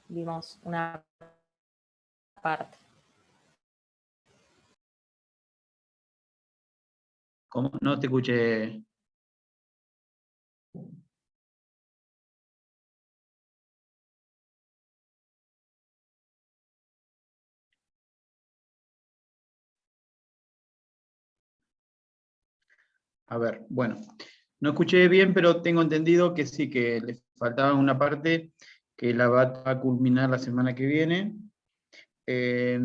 vimos una parte. ¿Cómo? No te escuché. A ver, bueno, no escuché bien, pero tengo entendido que sí, que le faltaba una parte que la va a culminar la semana que viene. Le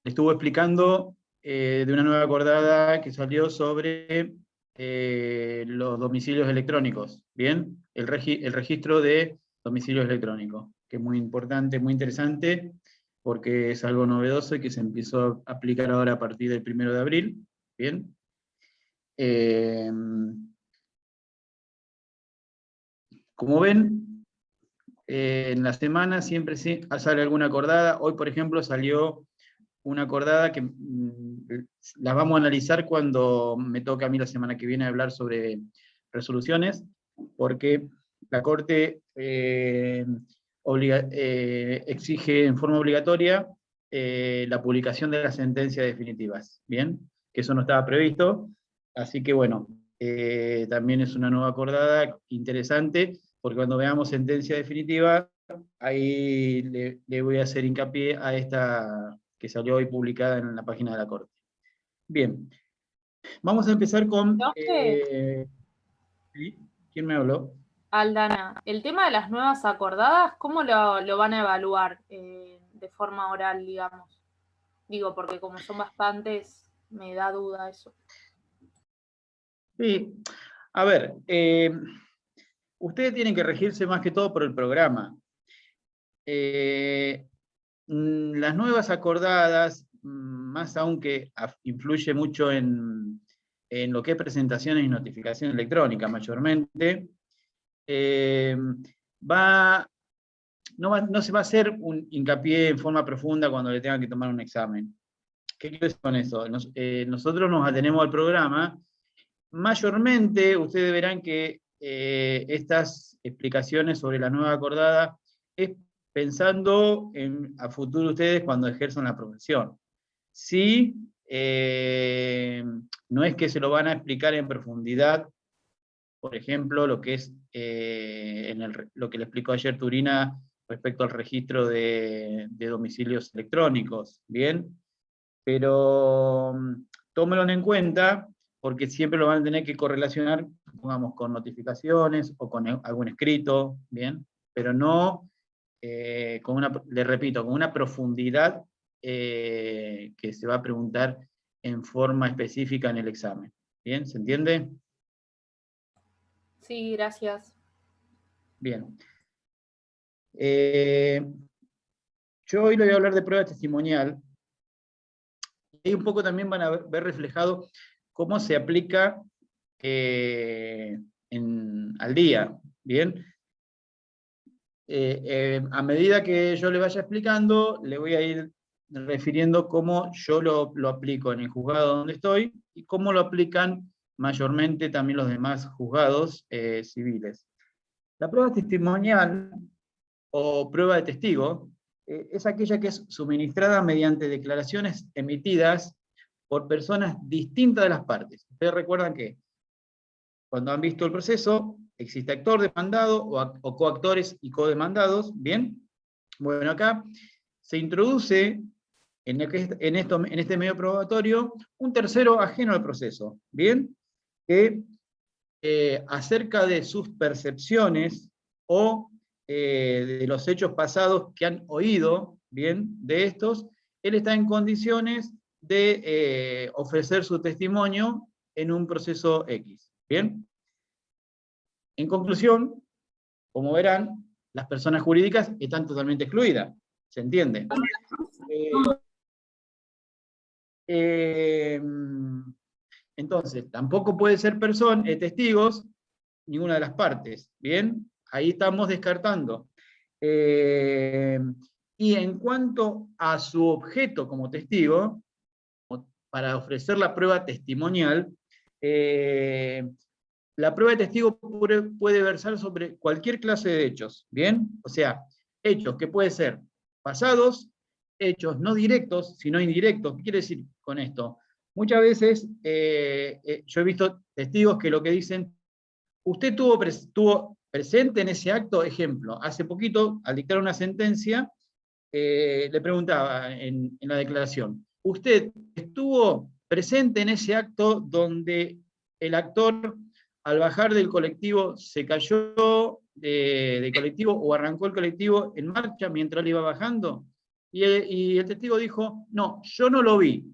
estuvo explicando de una nueva acordada que salió sobre los domicilios electrónicos, ¿bien? El registro de domicilios electrónicos, que es muy importante, muy interesante, porque es algo novedoso y que se empezó a aplicar ahora a partir del 1 de abril, ¿bien? Como ven, en la semana siempre sale alguna acordada. Hoy, por ejemplo, salió una acordada que las vamos a analizar cuando me toque a mí la semana que viene hablar sobre resoluciones, porque la Corte exige en forma obligatoria la publicación de las sentencias definitivas, ¿bien? Que eso no estaba previsto, así que bueno, también es una nueva acordada interesante, porque cuando veamos sentencia definitiva, ahí le voy a hacer hincapié a esta que salió hoy publicada en la página de la Corte. Bien, vamos a empezar con... ¿sí? ¿Quién me habló? Aldana, el tema de las nuevas acordadas, ¿cómo lo van a evaluar de forma oral, digamos? Digo, porque como son bastantes, me da duda eso. Sí, a ver, ustedes tienen que regirse más que todo por el programa. Las nuevas acordadas, más aún que influye mucho en lo que es presentaciones y notificación electrónica mayormente, no se va a hacer un hincapié en forma profunda cuando le tengan que tomar un examen. ¿Qué quiero decir con eso? Nosotros nos atenemos al programa. Mayormente, ustedes verán que estas explicaciones sobre la nueva acordada es pensando a futuro ustedes cuando ejerzan la profesión. Sí, no es que se lo van a explicar en profundidad, por ejemplo, lo que es lo que le explicó ayer Turina respecto al registro de domicilios electrónicos, ¿bien? Pero tómenlo en cuenta, porque siempre lo van a tener que correlacionar, pongamos, con notificaciones o con algún escrito, ¿bien? Pero no, le repito, con una profundidad que se va a preguntar en forma específica en el examen. ¿Bien? ¿Se entiende? Sí, gracias. Bien. Yo hoy le voy a hablar de prueba testimonial. Y un poco también van a ver reflejado cómo se aplica al día. ¿Bien? A medida que yo le vaya explicando, le voy a ir refiriendo cómo yo lo aplico en el juzgado donde estoy y cómo lo aplican mayormente también los demás juzgados civiles. La prueba testimonial o prueba de testigo es aquella que es suministrada mediante declaraciones emitidas por personas distintas de las partes. Ustedes recuerdan que cuando han visto el proceso, existe actor demandado o coactores y codemandados, ¿bien? Bueno, acá se introduce en este medio probatorio un tercero ajeno al proceso, ¿bien? Que acerca de sus percepciones o de los hechos pasados que han oído, ¿bien? De estos, él está en condiciones de ofrecer su testimonio en un proceso X, ¿bien? En conclusión, como verán, las personas jurídicas están totalmente excluidas, ¿se entiende? Entonces, tampoco puede ser testigos ninguna de las partes, ¿bien? Ahí estamos descartando. Y en cuanto a su objeto como testigo, para ofrecer la prueba testimonial, la prueba de testigo puede versar sobre cualquier clase de hechos, ¿bien? O sea, hechos que pueden ser pasados, hechos no directos, sino indirectos. ¿Qué quiere decir con esto? Muchas veces yo he visto testigos que lo que dicen, usted estuvo presente en ese acto, ejemplo, hace poquito, al dictar una sentencia, le preguntaba en la declaración, ¿usted estuvo presente en ese acto donde el actor, al bajar del colectivo, se cayó del colectivo o arrancó el colectivo en marcha mientras él iba bajando? Y el testigo dijo, no, yo no lo vi.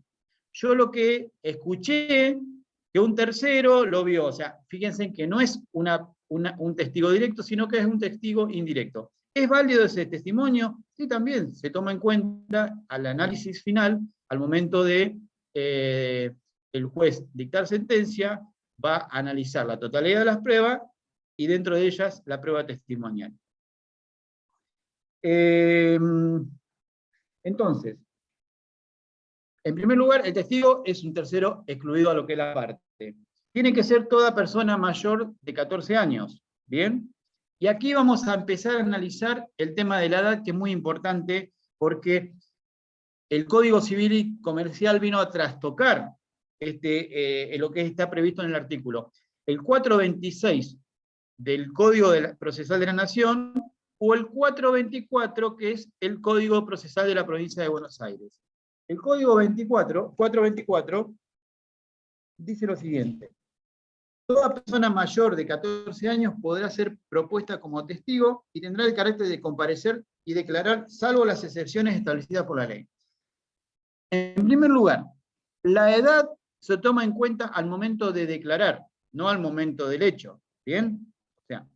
Yo lo que escuché, que un tercero lo vio. O sea, fíjense que no es un testigo directo, sino que es un testigo indirecto. ¿Es válido ese testimonio? Sí, también se toma en cuenta al análisis final, al momento de el juez dictar sentencia, va a analizar la totalidad de las pruebas y dentro de ellas la prueba testimonial. Entonces, en primer lugar, el testigo es un tercero excluido a lo que es la parte. Tiene que ser toda persona mayor de 14 años, ¿bien? Y aquí vamos a empezar a analizar el tema de la edad, que es muy importante, porque el Código Civil y Comercial vino a trastocar lo que está previsto en el artículo. El 426 del Código Procesal de la Nación, o el 424, que es el Código Procesal de la Provincia de Buenos Aires. El Código 424, dice lo siguiente. Toda persona mayor de 14 años podrá ser propuesta como testigo y tendrá el carácter de comparecer y declarar, salvo las excepciones establecidas por la ley. En primer lugar, la edad se toma en cuenta al momento de declarar, no al momento del hecho. ¿Bien? O sea,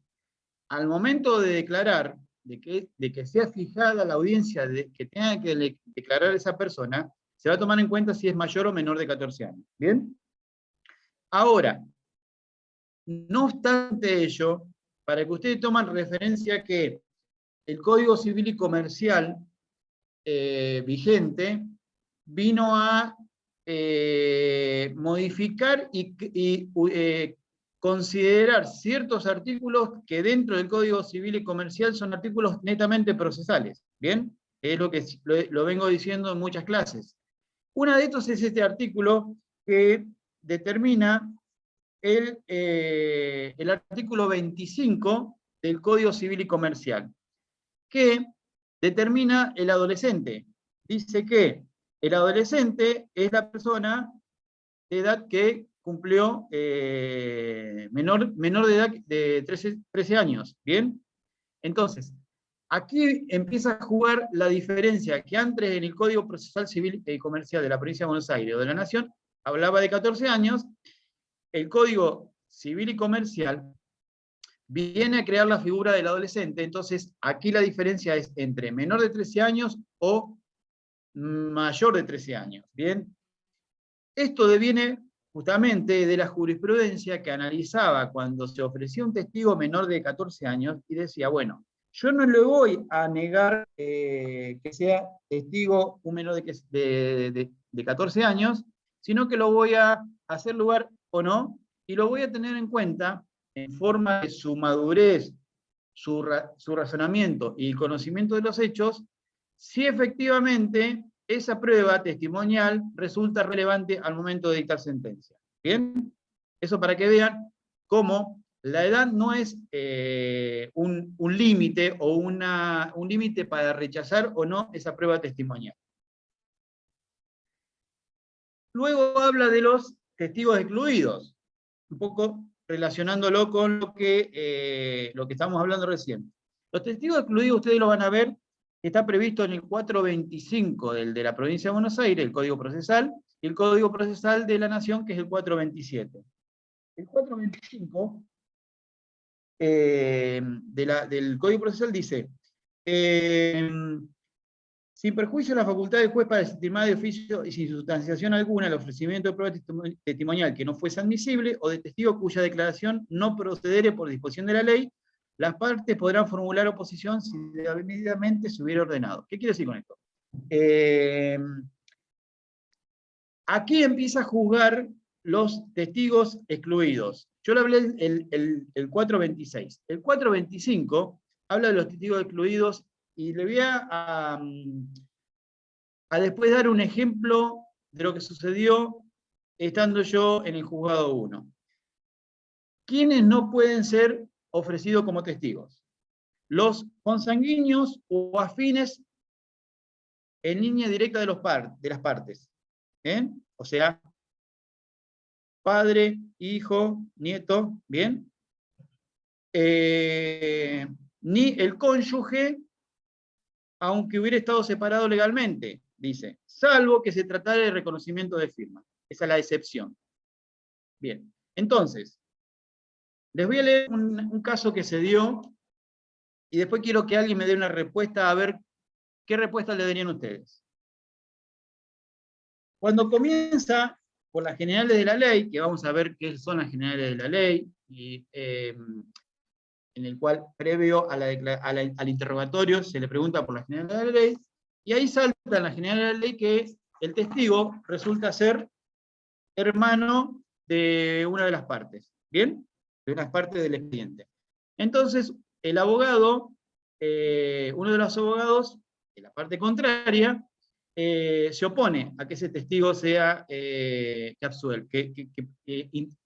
al momento de declarar, de que sea fijada la audiencia que tenga que declarar esa persona, se va a tomar en cuenta si es mayor o menor de 14 años. ¿Bien? Ahora, no obstante ello, para que ustedes tomen referencia que el Código Civil y Comercial vigente vino a modificar y considerar ciertos artículos que dentro del Código Civil y Comercial son artículos netamente procesales. ¿Bien? Es lo que lo vengo diciendo en muchas clases. Uno de estos es este artículo que determina el artículo 25 del Código Civil y Comercial, que determina el adolescente. Dice que el adolescente es la persona de edad que cumplió menor de edad de 13 años. ¿Bien? Entonces, aquí empieza a jugar la diferencia que antes en el Código Procesal Civil y Comercial de la Provincia de Buenos Aires o de la Nación hablaba de 14 años, el Código Civil y Comercial viene a crear la figura del adolescente. Entonces, aquí la diferencia es entre menor de 13 años o mayor de 13 años. ¿Bien? Esto deviene justamente de la jurisprudencia que analizaba cuando se ofrecía un testigo menor de 14 años y decía, bueno, yo no le voy a negar que sea testigo un menor de 14 años, sino que lo voy a hacer lugar o no, y lo voy a tener en cuenta en forma de su madurez, su razonamiento y el conocimiento de los hechos, si efectivamente esa prueba testimonial resulta relevante al momento de dictar sentencia. ¿Bien? Eso para que vean cómo la edad no es un límite o un límite para rechazar o no esa prueba testimonial. Luego habla de los testigos excluidos, un poco relacionándolo con lo que estamos hablando recién. Los testigos excluidos ustedes lo van a ver, que está previsto en el 425 de la Provincia de Buenos Aires, el Código Procesal, y el Código Procesal de la Nación, que es el 427. El 425 del Código Procesal dice, sin perjuicio de la facultad del juez para desestimar de oficio y sin sustanciación alguna el ofrecimiento de prueba testimonial que no fuese admisible o de testigo cuya declaración no procedere por disposición de la ley, las partes podrán formular oposición si debidamente se hubiera ordenado. ¿Qué quiere decir con esto? Aquí empieza a juzgar los testigos excluidos. Yo le hablé el 426. El 425 habla de los testigos excluidos y le voy a después dar un ejemplo de lo que sucedió estando yo en el juzgado 1. ¿Quiénes no pueden ser ofrecidos como testigos? Los consanguíneos o afines en línea directa de las partes. ¿Bien? O sea, padre, hijo, nieto, ¿bien? Ni el cónyuge, aunque hubiera estado separado legalmente, dice, salvo que se tratara de reconocimiento de firma. Esa es la excepción. Bien, entonces, les voy a leer un caso que se dio, y después quiero que alguien me dé una respuesta, a ver qué respuesta le darían ustedes. Cuando comienza por las generales de la ley, que vamos a ver qué son las generales de la ley, y en el cual, previo al interrogatorio, se le pregunta por las generales de la ley, y ahí salta en la general de la ley que el testigo resulta ser hermano de una de las partes, ¿bien? De unas partes del expediente. Entonces, el abogado, uno de los abogados, de la parte contraria, se opone a que ese testigo sea que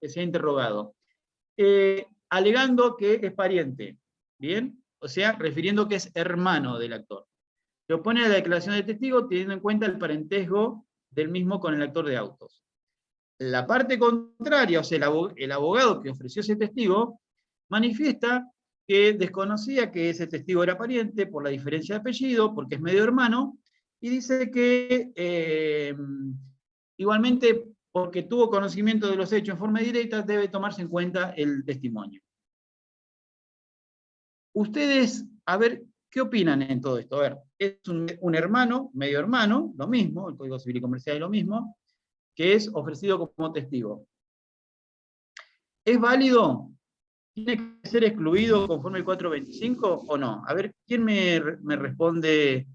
sea interrogado, alegando que es pariente, ¿bien? O sea, refiriendo que es hermano del actor. Se opone a la declaración del testigo teniendo en cuenta el parentesco del mismo con el actor de autos. La parte contraria, o sea, el abogado que ofreció ese testigo, manifiesta que desconocía que ese testigo era pariente por la diferencia de apellido, porque es medio hermano, y dice que igualmente, porque tuvo conocimiento de los hechos en forma directa, debe tomarse en cuenta el testimonio. Ustedes, a ver, ¿qué opinan en todo esto? A ver, es un hermano, medio hermano, lo mismo, el Código Civil y Comercial es lo mismo, que es ofrecido como testigo. ¿Es válido? ¿Tiene que ser excluido conforme el 425 o no? A ver, ¿quién me responde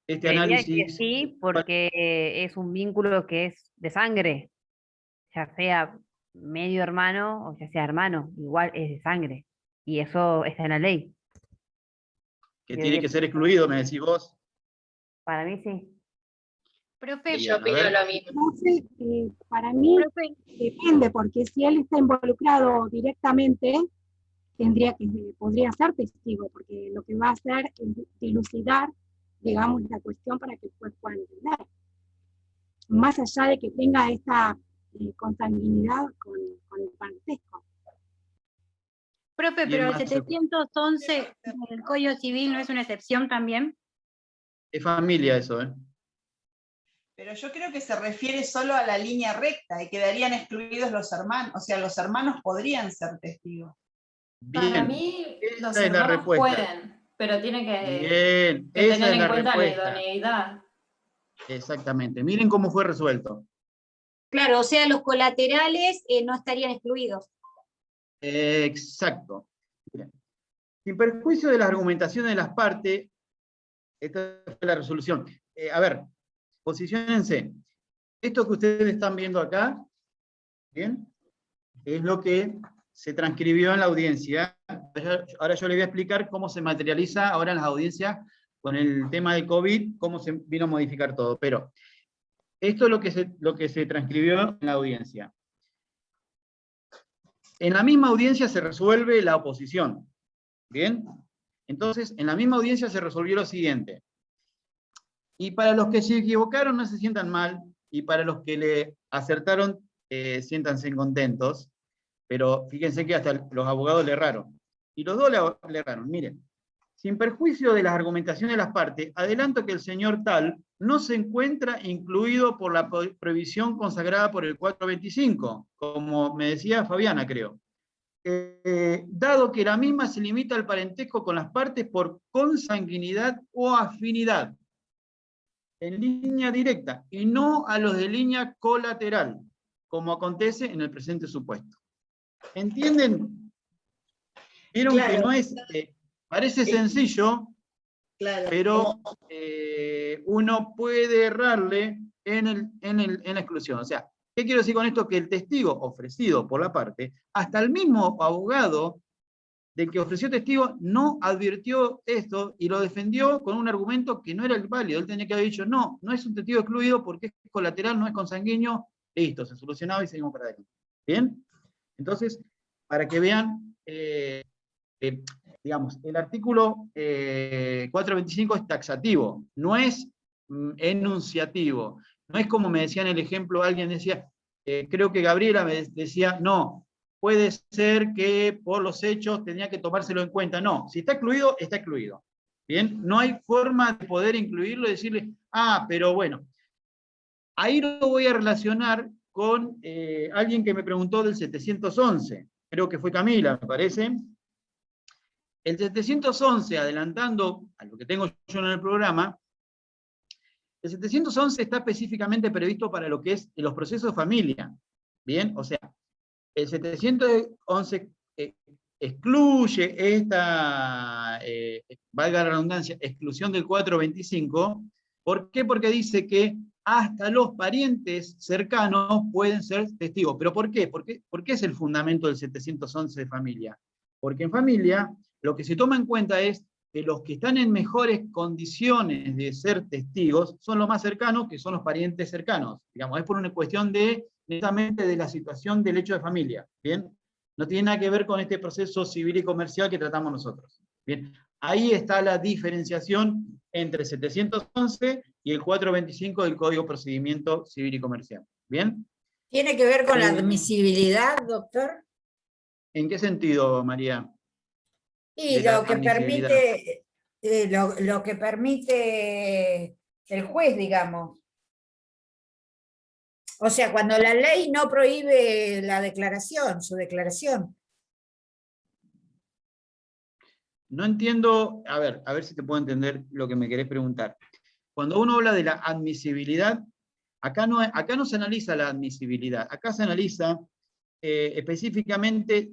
este Creería análisis? que sí, porque es un vínculo que es de sangre, ya sea medio hermano o ya sea hermano, igual es de sangre. Y eso está en la ley. Que tiene que ser excluido, me decís vos. Para mí sí. Profe, Yo opino lo mismo. Entonces, para mí profe, depende, porque si él está involucrado directamente, podría ser testigo, porque lo que va a hacer es dilucidar, digamos, la cuestión para que el juez pueda entender. Más allá de que tenga esta consanguinidad con el parentesco. profe, ¿Quién pero el más se- 711 del Código Civil no es una excepción también. Es familia eso, ¿eh? Pero yo creo que se refiere solo a la línea recta y quedarían excluidos los hermanos, o sea, los hermanos podrían ser testigos. Bien, Para mí, esa los es la hermanos respuesta. pueden, pero tiene Bien, que esa tener es en la cuenta la respuesta. idoneidad. Exactamente. Miren cómo fue resuelto. Claro, o sea, los colaterales no estarían excluidos. Exacto. Miren. Sin perjuicio de las argumentaciones de las partes, esta fue la resolución. A ver, posiciónense. Esto que ustedes están viendo acá, ¿bien? Es lo que se transcribió en la audiencia. Ahora yo les voy a explicar cómo se materializa ahora en las audiencias con el tema del COVID, cómo se vino a modificar todo. Pero esto es lo que se transcribió en la audiencia. En la misma audiencia se resuelve la oposición. ¿Bien? Entonces, en la misma audiencia se resolvió lo siguiente. Y para los que se equivocaron, no se sientan mal, y para los que le acertaron, siéntanse contentos, pero fíjense que hasta los abogados le erraron. Y los dos le erraron. Miren, sin perjuicio de las argumentaciones de las partes, adelanto que el señor tal no se encuentra incluido por la prohibición consagrada por el 425, como me decía Fabiana, creo. Dado que la misma se limita al parentesco con las partes por consanguinidad o afinidad, en línea directa, y no a los de línea colateral, como acontece en el presente supuesto. ¿Entienden? Vieron Claro. que no es, parece sencillo, Claro. pero uno puede errarle en la exclusión. O sea, ¿qué quiero decir con esto? Que el testigo ofrecido por la parte, hasta el mismo abogado del que ofreció testigo no advirtió esto y lo defendió con un argumento que no era el válido. Él tenía que haber dicho, no, no es un testigo excluido porque es colateral, no es consanguíneo, listo, se solucionaba y seguimos para adelante. ¿Bien? Entonces, para que vean, digamos, el artículo 425 es taxativo, no es enunciativo. No es como me decía en el ejemplo, alguien decía, creo que Gabriela me decía, no, puede ser que por los hechos tenía que tomárselo en cuenta. No, si está excluido, está excluido. ¿Bien? No hay forma de poder incluirlo y decirle, ah, pero bueno. Ahí lo voy a relacionar con alguien que me preguntó del 711. Creo que fue Camila, me parece. El 711, adelantando a lo que tengo yo en el programa, el 711 está específicamente previsto para lo que es los procesos de familia. ¿Bien? O sea, el 711 excluye esta, valga la redundancia, exclusión del 425. ¿Por qué? Porque dice que hasta los parientes cercanos pueden ser testigos. ¿Pero por qué? ¿Por qué es el fundamento del 711 de familia? Porque en familia lo que se toma en cuenta es que los que están en mejores condiciones de ser testigos son los más cercanos, que son los parientes cercanos. Digamos, es por una cuestión netamente de la situación del hecho de familia. ¿Bien? No tiene nada que ver con este proceso civil y comercial que tratamos nosotros. Bien, ahí está la diferenciación entre 711 y el 425 del Código de Procedimiento Civil y Comercial. ¿Bien? ¿Tiene que ver con la admisibilidad, doctor? ¿En qué sentido, María? Y lo que permite, lo que permite el juez, digamos. O sea, cuando la ley no prohíbe la declaración, su declaración. No entiendo, a ver si te puedo entender lo que me querés preguntar. Cuando uno habla de la admisibilidad, acá no se analiza la admisibilidad, acá se analiza específicamente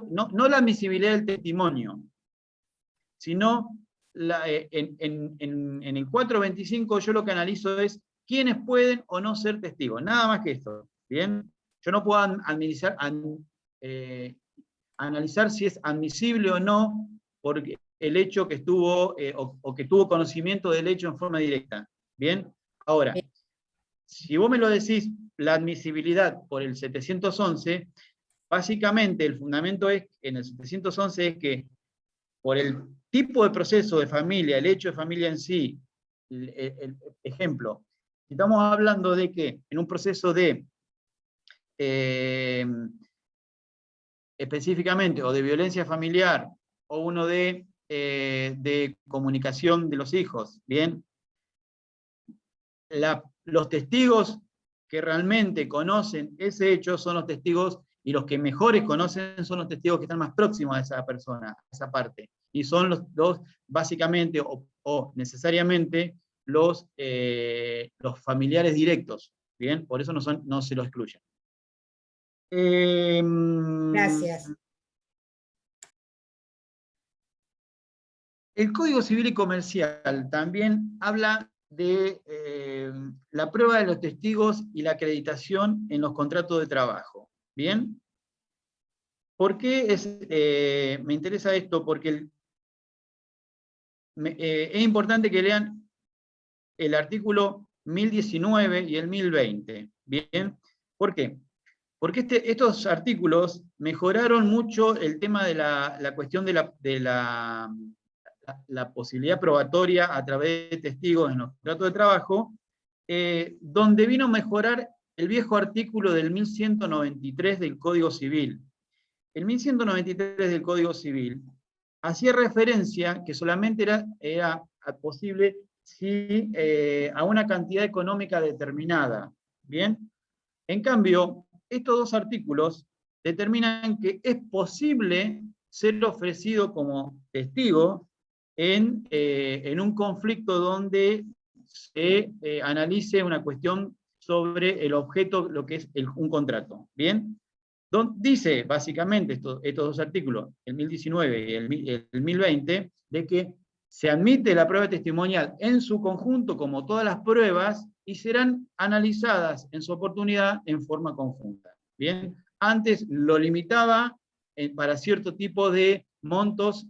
no la admisibilidad del testimonio, sino en el 425 yo lo que analizo es quiénes pueden o no ser testigos, nada más que esto. ¿Bien? Yo no puedo analizar si es admisible o no porque el hecho que estuvo, o que tuvo conocimiento del hecho en forma directa. ¿Bien? Ahora, si vos me lo decís, la admisibilidad por el 711, básicamente el fundamento en el 711 es que por el tipo de proceso de familia, el hecho de familia en sí, el ejemplo, si estamos hablando de que en un proceso de específicamente o de violencia familiar o uno de comunicación de los hijos, ¿bien? Los testigos que realmente conocen ese hecho son los testigos, y los que mejores conocen son los testigos que están más próximos a esa persona, a esa parte. Y son los básicamente o necesariamente los familiares directos, ¿bien? Por eso no se lo excluyen. Gracias. El Código Civil y Comercial también habla de la prueba de los testigos y la acreditación en los contratos de trabajo. ¿Bien? ¿Por qué me interesa esto? Porque es importante que lean el artículo 1019 y el 1020. ¿Bien? ¿Por qué? Porque estos artículos mejoraron mucho el tema de la cuestión de la posibilidad probatoria a través de testigos en los contratos de trabajo, donde vino a mejorar el viejo artículo del 1193 del Código Civil. El 1193 del Código Civil hacía referencia que solamente era posible si, a una cantidad económica determinada. ¿Bien? En cambio, estos dos artículos determinan que es posible ser ofrecido como testigo en un conflicto donde se analice una cuestión sobre el objeto, lo que es un contrato. ¿Bien? Dice básicamente estos dos artículos, el 1019 y el 1020, de que se admite la prueba testimonial en su conjunto como todas las pruebas y serán analizadas en su oportunidad en forma conjunta. ¿Bien? Antes lo limitaba para cierto tipo de montos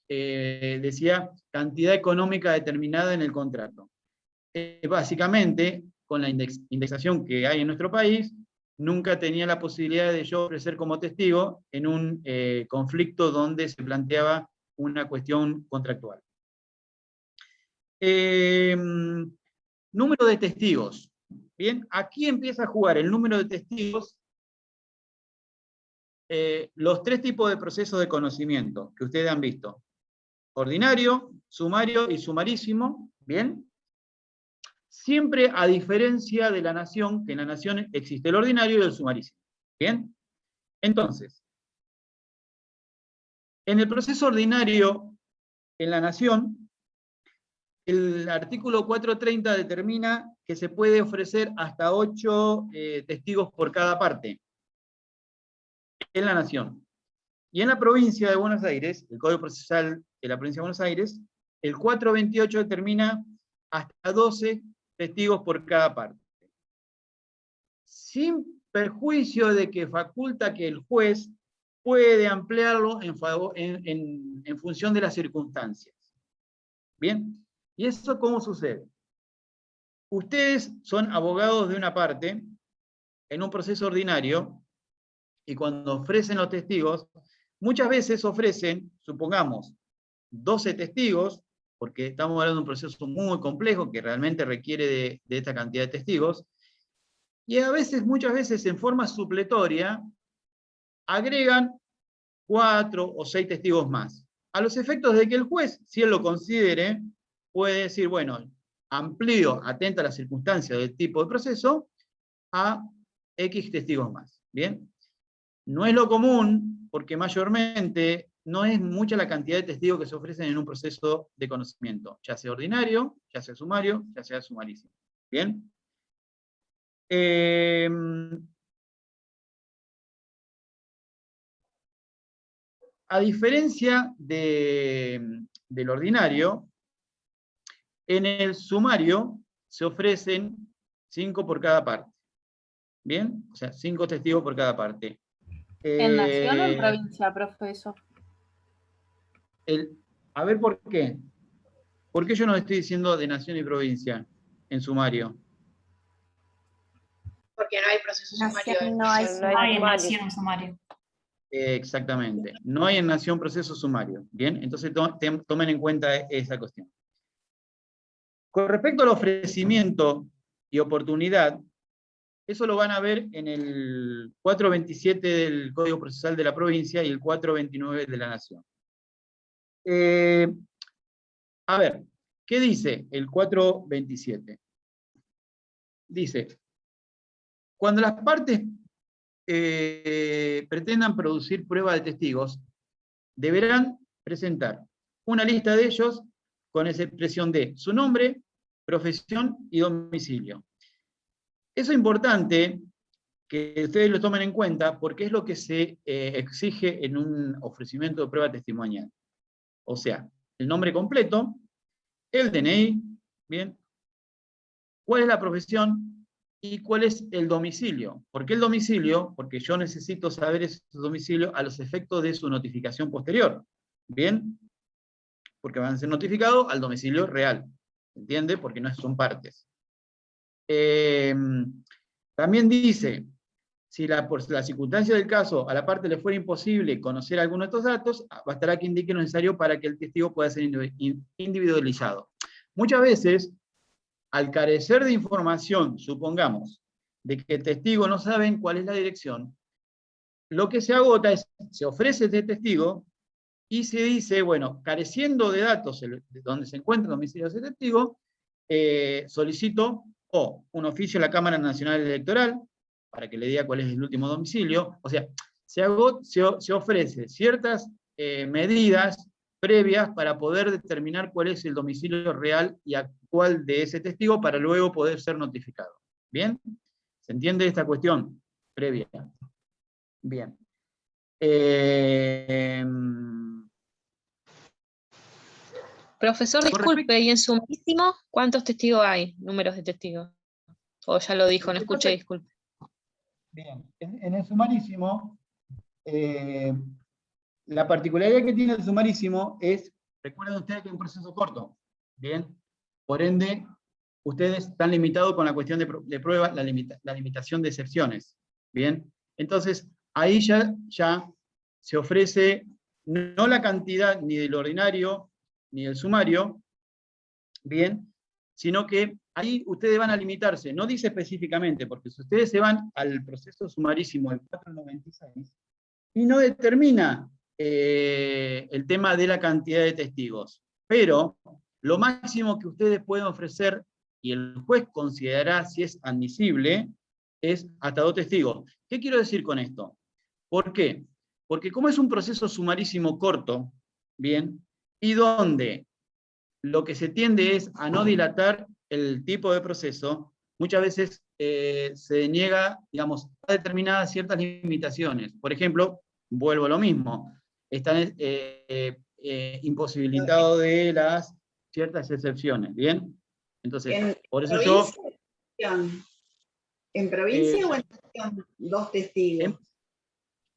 decía cantidad económica determinada en el contrato. Básicamente, con la indexación que hay en nuestro país, nunca tenía la posibilidad de yo ofrecer como testigo en un conflicto donde se planteaba una cuestión contractual. Número de testigos. Bien, aquí empieza a jugar el número de testigos los tres tipos de procesos de conocimiento que ustedes han visto. Ordinario, sumario y sumarísimo. Bien. Siempre a diferencia de la nación, que en la nación existe el ordinario y el sumarísimo. Bien. Entonces, en el proceso ordinario, en la nación, el artículo 430 determina que se puede ofrecer hasta 8 testigos por cada parte en la nación. Y en la provincia de Buenos Aires, el Código Procesal de la provincia de Buenos Aires, el 428 determina hasta 12 testigos por cada parte. Sin perjuicio de que faculta que el juez puede ampliarlo en función de las circunstancias. Bien, ¿y eso cómo sucede? Ustedes son abogados de una parte en un proceso ordinario y cuando ofrecen los testigos, muchas veces ofrecen, supongamos, 12 testigos, porque estamos hablando de un proceso muy complejo que realmente requiere de esta cantidad de testigos, y a veces, muchas veces en forma supletoria, agregan 4 o 6 testigos más. A los efectos de que el juez, si él lo considere, puede decir, bueno, amplío, atenta a las circunstancias del tipo de proceso, a X testigos más. ¿Bien? No es lo común, porque mayormente no es mucha la cantidad de testigos que se ofrecen en un proceso de conocimiento, ya sea ordinario, ya sea sumario, ya sea sumarísimo. ¿Bien? A diferencia del ordinario, en el sumario se ofrecen 5 por cada parte. ¿Bien? O sea, 5 testigos por cada parte. ¿En nación o en provincia, profesor? A ver, ¿por qué? ¿Por qué yo no estoy diciendo de nación y provincia en sumario? Porque no hay proceso sumario. No hay sumario. en nación sumario. Exactamente. No hay en nación proceso sumario. Bien, entonces tomen en cuenta esa cuestión. Con respecto al ofrecimiento y oportunidad, eso lo van a ver en el 427 del Código Procesal de la provincia y el 429 de la nación. A ver, ¿qué dice el 427? Dice, cuando las partes pretendan producir prueba de testigos, deberán presentar una lista de ellos con expresión de su nombre, profesión y domicilio. Eso es importante que ustedes lo tomen en cuenta porque es lo que se exige en un ofrecimiento de prueba testimonial. O sea, el nombre completo, el DNI, ¿bien? ¿Cuál es la profesión? ¿Y cuál es el domicilio? ¿Por qué el domicilio? Porque yo necesito saber ese domicilio a los efectos de su notificación posterior. ¿Bien? Porque van a ser notificados al domicilio real. ¿Entiende? Porque no son partes. También dice, si por la circunstancia del caso a la parte le fuera imposible conocer alguno de estos datos, bastará que indique lo necesario para que el testigo pueda ser individualizado. Muchas veces, al carecer de información, supongamos, de que el testigo no sabe cuál es la dirección, lo que se agota es, se ofrece este testigo y se dice, bueno, careciendo de datos de donde se encuentra el domicilio de ese testigo, solicito un oficio a la Cámara Nacional Electoral para que le diga cuál es el último domicilio. O sea, se ofrece ciertas medidas previas para poder determinar cuál es el domicilio real y actual de ese testigo para luego poder ser notificado. ¿Bien? ¿Se entiende esta cuestión previa? Bien. Profesor, disculpe, ¿y en sumarísimo cuántos testigos hay? Números de testigos. O ya lo dijo, no escuché, disculpe. Bien, en el sumarísimo, La particularidad que tiene el sumarísimo es, recuerden ustedes que es un proceso corto, ¿bien? Por ende, ustedes están limitados con la cuestión de prueba, la limitación de excepciones, ¿bien? Entonces, ahí ya se ofrece no la cantidad ni del ordinario ni del sumario, ¿bien? Sino que ahí ustedes van a limitarse, no dice específicamente, porque si ustedes se van al proceso sumarísimo del 496, y no determina el tema de la cantidad de testigos, pero lo máximo que ustedes pueden ofrecer, y el juez considerará si es admisible, es hasta 2 testigos. ¿Qué quiero decir con esto? ¿Por qué? Porque como es un proceso sumarísimo corto, ¿bien? Y donde lo que se tiende es a no dilatar el tipo de proceso, muchas veces se niega, digamos, a determinadas ciertas limitaciones. Por ejemplo, vuelvo a lo mismo, están imposibilitados de las ciertas excepciones, ¿bien? Entonces, por eso yo... ¿En provincia o en nación 2 testigos?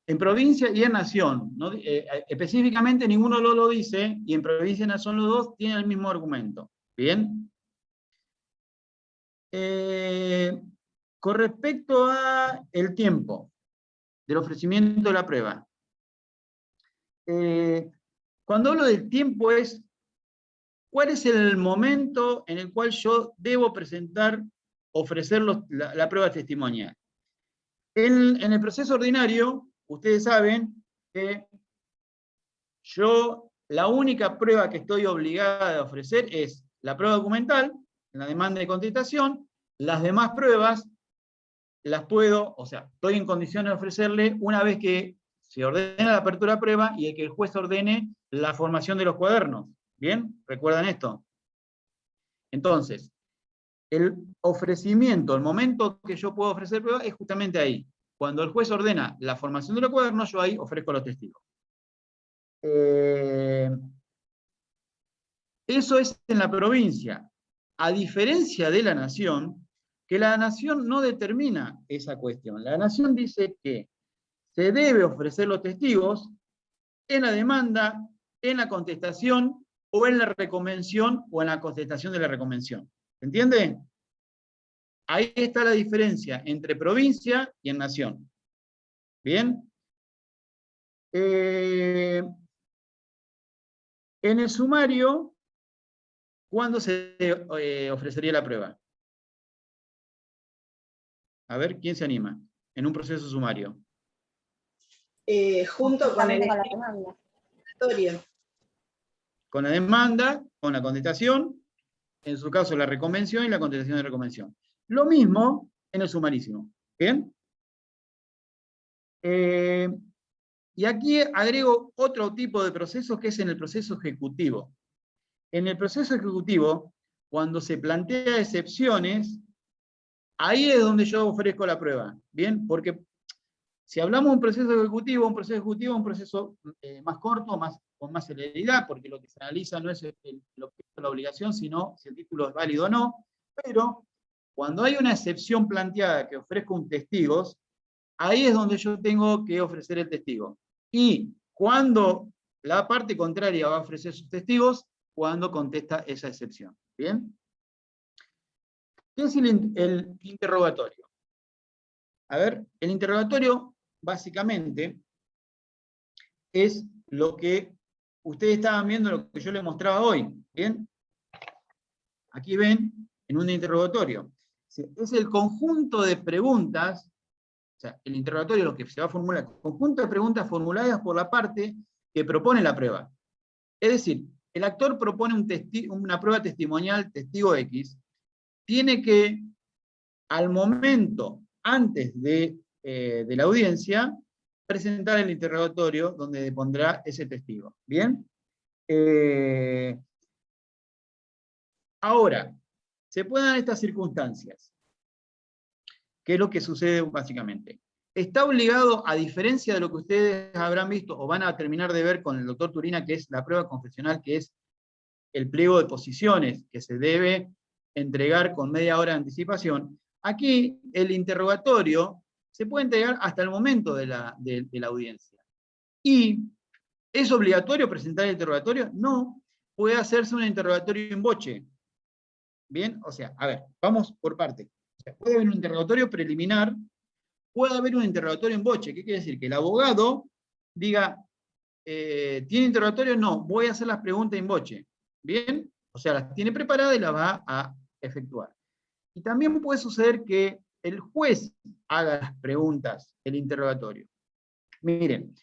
En provincia y en nación, ¿no? Específicamente ninguno lo dice, y en provincia y nación los dos tienen el mismo argumento. ¿Bien? Con respecto a el tiempo del ofrecimiento de la prueba. Cuando hablo del tiempo es, ¿cuál es el momento en el cual yo debo ofrecer la prueba testimonial? En el proceso ordinario, ustedes saben que la única prueba que estoy obligada a ofrecer es la prueba documental, la demanda de contestación. Las demás pruebas las puedo, o sea, estoy en condiciones de ofrecerle una vez que se ordena la apertura de prueba y que el juez ordene la formación de los cuadernos. ¿Bien? ¿Recuerdan esto? Entonces, el ofrecimiento, el momento que yo puedo ofrecer prueba es justamente ahí. Cuando el juez ordena la formación de los cuadernos, yo ahí ofrezco a los testigos. Eso es en la provincia. A diferencia de la nación, que la nación no determina esa cuestión. La nación dice que se debe ofrecer los testigos en la demanda, en la contestación, o en la reconvención, o en la contestación de la reconvención. ¿Se entiende? Ahí está la diferencia entre provincia y en nación. ¿Bien? En el sumario, ¿cuándo se ofrecería la prueba? A ver, ¿quién se anima? En un proceso sumario. Junto con el la demanda. Con la demanda, con la contestación, en su caso la reconvención y la contestación de reconvención. Lo mismo en el sumarísimo. ¿Bien? Y aquí agrego otro tipo de proceso que es en el proceso ejecutivo. En el proceso ejecutivo, cuando se plantea excepciones, ahí es donde yo ofrezco la prueba. ¿Bien? Porque si hablamos de un proceso ejecutivo es un proceso más corto, con más celeridad, porque lo que se analiza no es lo que es la obligación, sino si el título es válido o no. Pero cuando hay una excepción planteada que ofrezco un testigos, ahí es donde yo tengo que ofrecer el testigo. Y cuando la parte contraria va a ofrecer sus testigos, cuando contesta esa excepción. ¿Bien? ¿Qué es el interrogatorio? A ver, el interrogatorio básicamente es lo que ustedes estaban viendo, lo que yo les mostraba hoy. ¿Bien? Aquí ven en un interrogatorio. Es el conjunto de preguntas. O sea, el interrogatorio es lo que se va a formular, conjunto de preguntas formuladas por la parte que propone la prueba. Es decir, el actor propone una prueba testimonial, testigo X, tiene que, al momento, antes de la audiencia, presentar el interrogatorio donde pondrá ese testigo. ¿Bien? Ahora, se pueden dar estas circunstancias. ¿Qué es lo que sucede básicamente? Está obligado, a diferencia de lo que ustedes habrán visto o van a terminar de ver con el doctor Turina, que es la prueba confesional, que es el pliego de posiciones que se debe entregar con media hora de anticipación. Aquí el interrogatorio se puede entregar hasta el momento de la audiencia. Y ¿Es obligatorio presentar el interrogatorio? No, puede hacerse un interrogatorio in voce. Bien, o sea, a ver, vamos por parte. O sea, puede haber un interrogatorio preliminar, puede haber un interrogatorio in voce. ¿Qué quiere decir? Que el abogado diga, ¿tiene interrogatorio? No, voy a hacer las preguntas in voce. Bien, o sea, las tiene preparadas y las va a efectuar. Y también puede suceder que el juez haga las preguntas, el interrogatorio. Miren,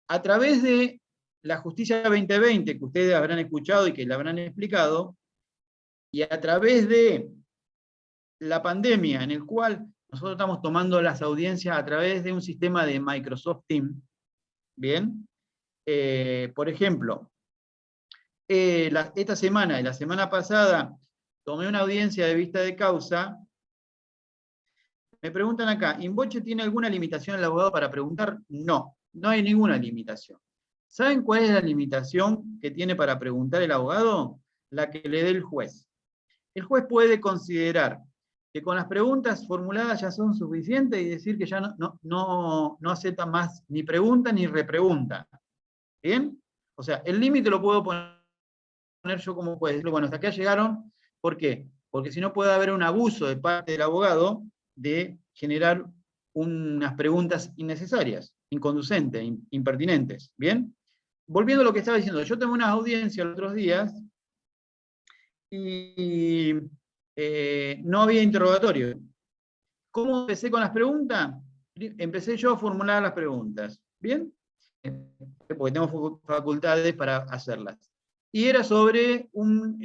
a través de la Justicia 2020, que ustedes habrán escuchado y que la habrán explicado, y a través de la pandemia, en el cual nosotros estamos tomando las audiencias a través de un sistema de Microsoft Teams, ¿bien? Por ejemplo, esta semana y la semana pasada tomé una audiencia de vista de causa. Me preguntan acá, ¿Invoce tiene alguna limitación el abogado para preguntar? No, no hay ninguna limitación. ¿Saben cuál es la limitación que tiene para preguntar el abogado? La que le dé el juez. El juez puede considerar que con las preguntas formuladas ya son suficientes y decir que ya no acepta más ni pregunta ni repregunta. ¿Bien? O sea, el límite lo puedo poner yo como juez. Decirle, bueno, hasta acá llegaron. ¿Por qué? Porque si no puede haber un abuso de parte del abogado de generar unas preguntas innecesarias, inconducentes, impertinentes. ¿Bien? Volviendo a lo que estaba diciendo, yo tengo unas audiencias los otros días y no había interrogatorio. ¿Cómo empecé con las preguntas? Empecé yo a formular las preguntas. ¿Bien? Porque tengo facultades para hacerlas. Y era sobre un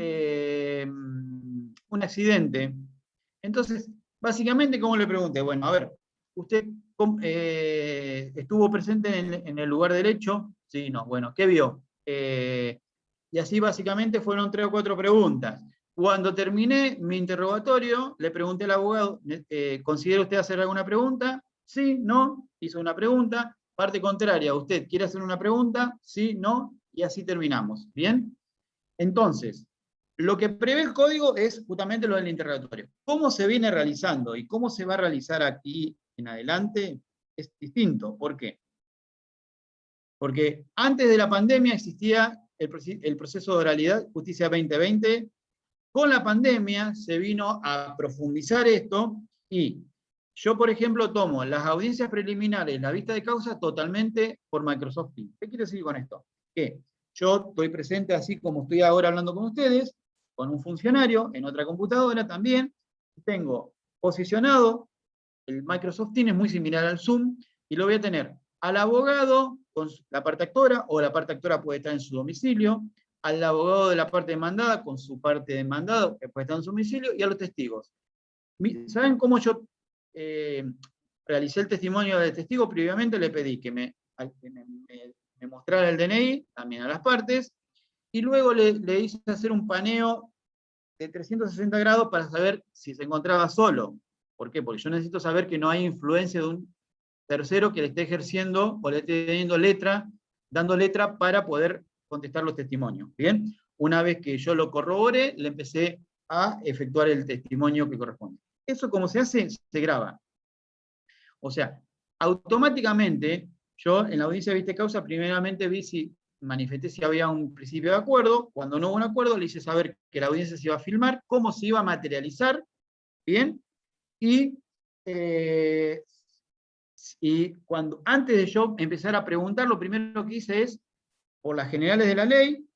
accidente. Entonces, básicamente, ¿cómo le pregunté? Bueno, a ver, ¿usted estuvo presente en el lugar del hecho? Sí, no. Bueno, ¿qué vio? Y así básicamente fueron 3 o 4 preguntas. Cuando terminé mi interrogatorio, le pregunté al abogado, ¿considera usted hacer alguna pregunta? Sí, no, hizo una pregunta. Parte contraria, ¿usted quiere hacer una pregunta? Sí, no, y así terminamos. ¿Bien? Entonces, lo que prevé el código es justamente lo del interrogatorio. ¿Cómo se viene realizando y cómo se va a realizar aquí en adelante? Es distinto. ¿Por qué? Porque antes de la pandemia existía el proceso de oralidad, Justicia 2020. Con la pandemia se vino a profundizar esto y yo, por ejemplo, tomo las audiencias preliminares, la vista de causa, totalmente por Microsoft Teams. ¿Qué quiero decir con esto? Que yo estoy presente así como estoy ahora hablando con ustedes, con un funcionario, en otra computadora también. Tengo posicionado, el Microsoft Teams es muy similar al Zoom, y lo voy a tener al abogado con la parte actora, o la parte actora puede estar en su domicilio, al abogado de la parte demandada con su parte demandada, que puede estar en su domicilio, y a los testigos. ¿Saben cómo yo realicé el testimonio del testigo? Previamente le pedí que me mostrara el DNI, también a las partes, y luego le hice hacer un paneo de 360 grados para saber si se encontraba solo. ¿Por qué? Porque yo necesito saber que no hay influencia de un tercero que le esté ejerciendo o le esté dando letra para poder contestar los testimonios. ¿Bien? Una vez que yo lo corroboré, le empecé a efectuar el testimonio que corresponde. Eso, como se hace, se graba. O sea, automáticamente, yo en la audiencia de vista de causa, primeramente manifesté si había un principio de acuerdo. Cuando no hubo un acuerdo, le hice saber que la audiencia se iba a filmar, cómo se iba a materializar, ¿bien? Y cuando, antes de yo empezar a preguntar, lo primero que hice es, por las generales de la ley,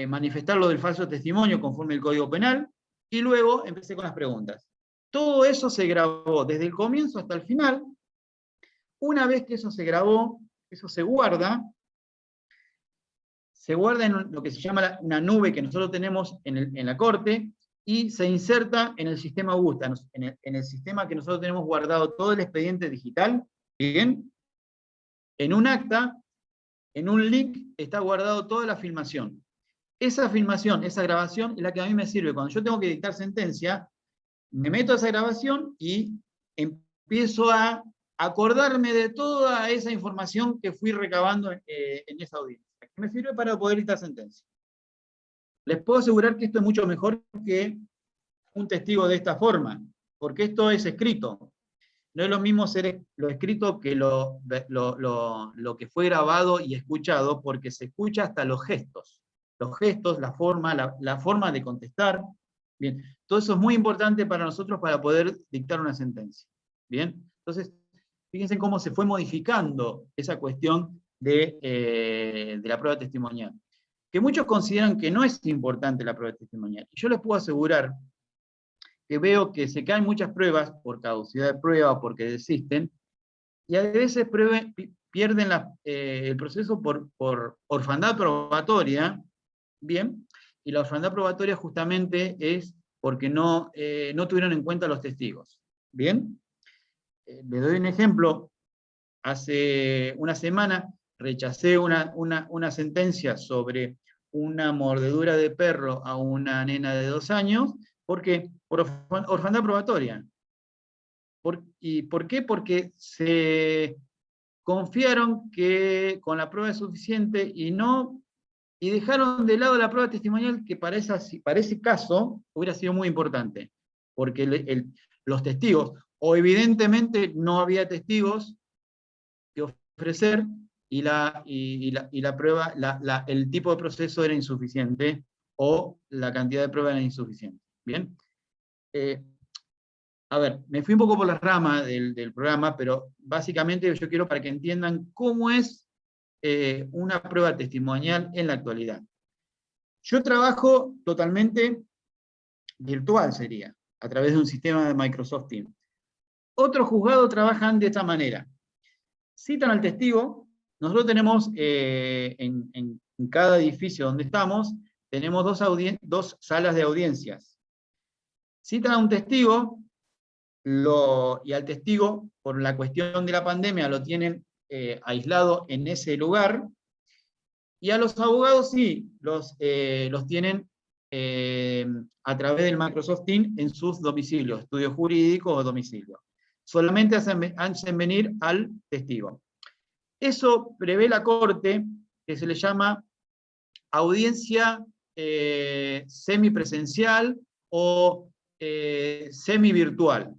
manifestar lo del falso testimonio conforme el Código Penal, y luego empecé con las preguntas. Todo eso se grabó desde el comienzo hasta el final. Una vez que eso se grabó, eso se guarda en lo que se llama una nube que nosotros tenemos en la Corte, y se inserta en el sistema Augusta, en el sistema que nosotros tenemos guardado todo el expediente digital, ¿bien? En un acta, en un link, está guardado toda la filmación. Esa filmación, esa grabación, es la que a mí me sirve. Cuando yo tengo que dictar sentencia, me meto a esa grabación y empiezo a acordarme de toda esa información que fui recabando en esa audiencia, que me sirve para poder dictar sentencia. Les puedo asegurar que esto es mucho mejor que un testigo de esta forma, porque esto es escrito. No es lo mismo ser lo escrito que lo que fue grabado y escuchado, porque se escucha hasta los gestos. Los gestos, la forma de contestar. Bien, todo eso es muy importante para nosotros para poder dictar una sentencia. Bien, entonces, fíjense cómo se fue modificando esa cuestión de la prueba testimonial. Que muchos consideran que no es importante la prueba testimonial. Y yo les puedo asegurar que veo que se caen muchas pruebas por caducidad de prueba, porque desisten, y a veces pierden el proceso por orfandad probatoria, ¿bien? Y la orfandad probatoria justamente es porque no tuvieron en cuenta los testigos, ¿bien? Les doy un ejemplo. Hace una semana rechacé una sentencia sobre una mordedura de perro a una nena de 2 años, ¿por qué? Por orfandad probatoria. ¿Y por qué? Porque se confiaron que con la prueba es suficiente y dejaron de lado la prueba testimonial que para ese caso hubiera sido muy importante, porque los testigos, o evidentemente no había testigos que ofrecer, y la prueba, el tipo de proceso era insuficiente, o la cantidad de prueba era insuficiente. ¿Bien? A ver, me fui un poco por las ramas del programa, pero básicamente yo quiero para que entiendan cómo es una prueba testimonial en la actualidad. Yo trabajo totalmente virtual, sería, a través de un sistema de Microsoft Teams. Otros juzgados trabajan de esta manera. Citan al testigo. Nosotros tenemos en cada edificio donde estamos, tenemos dos salas de audiencias. Citan a un testigo, y al testigo, por la cuestión de la pandemia, lo tienen aislado en ese lugar, y a los abogados sí, los tienen a través del Microsoft Teams en sus domicilios, estudio jurídico o domicilio. Solamente hacen venir al testigo. Eso prevé la Corte, que se le llama audiencia semipresencial o semivirtual.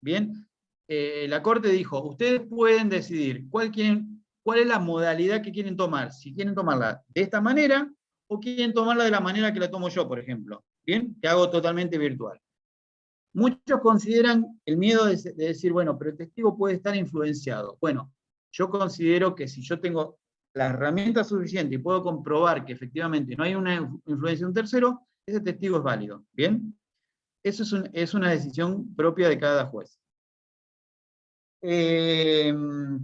Bien, la Corte dijo, ustedes pueden decidir cuál es la modalidad que quieren tomar, si quieren tomarla de esta manera o quieren tomarla de la manera que la tomo yo, por ejemplo, bien, que hago totalmente virtual. Muchos consideran el miedo de decir, bueno, pero el testigo puede estar influenciado. Bueno, yo considero que si yo tengo la herramienta suficiente y puedo comprobar que efectivamente no hay una influencia de un tercero, ese testigo es válido, ¿bien? Eso es una decisión propia de cada juez. El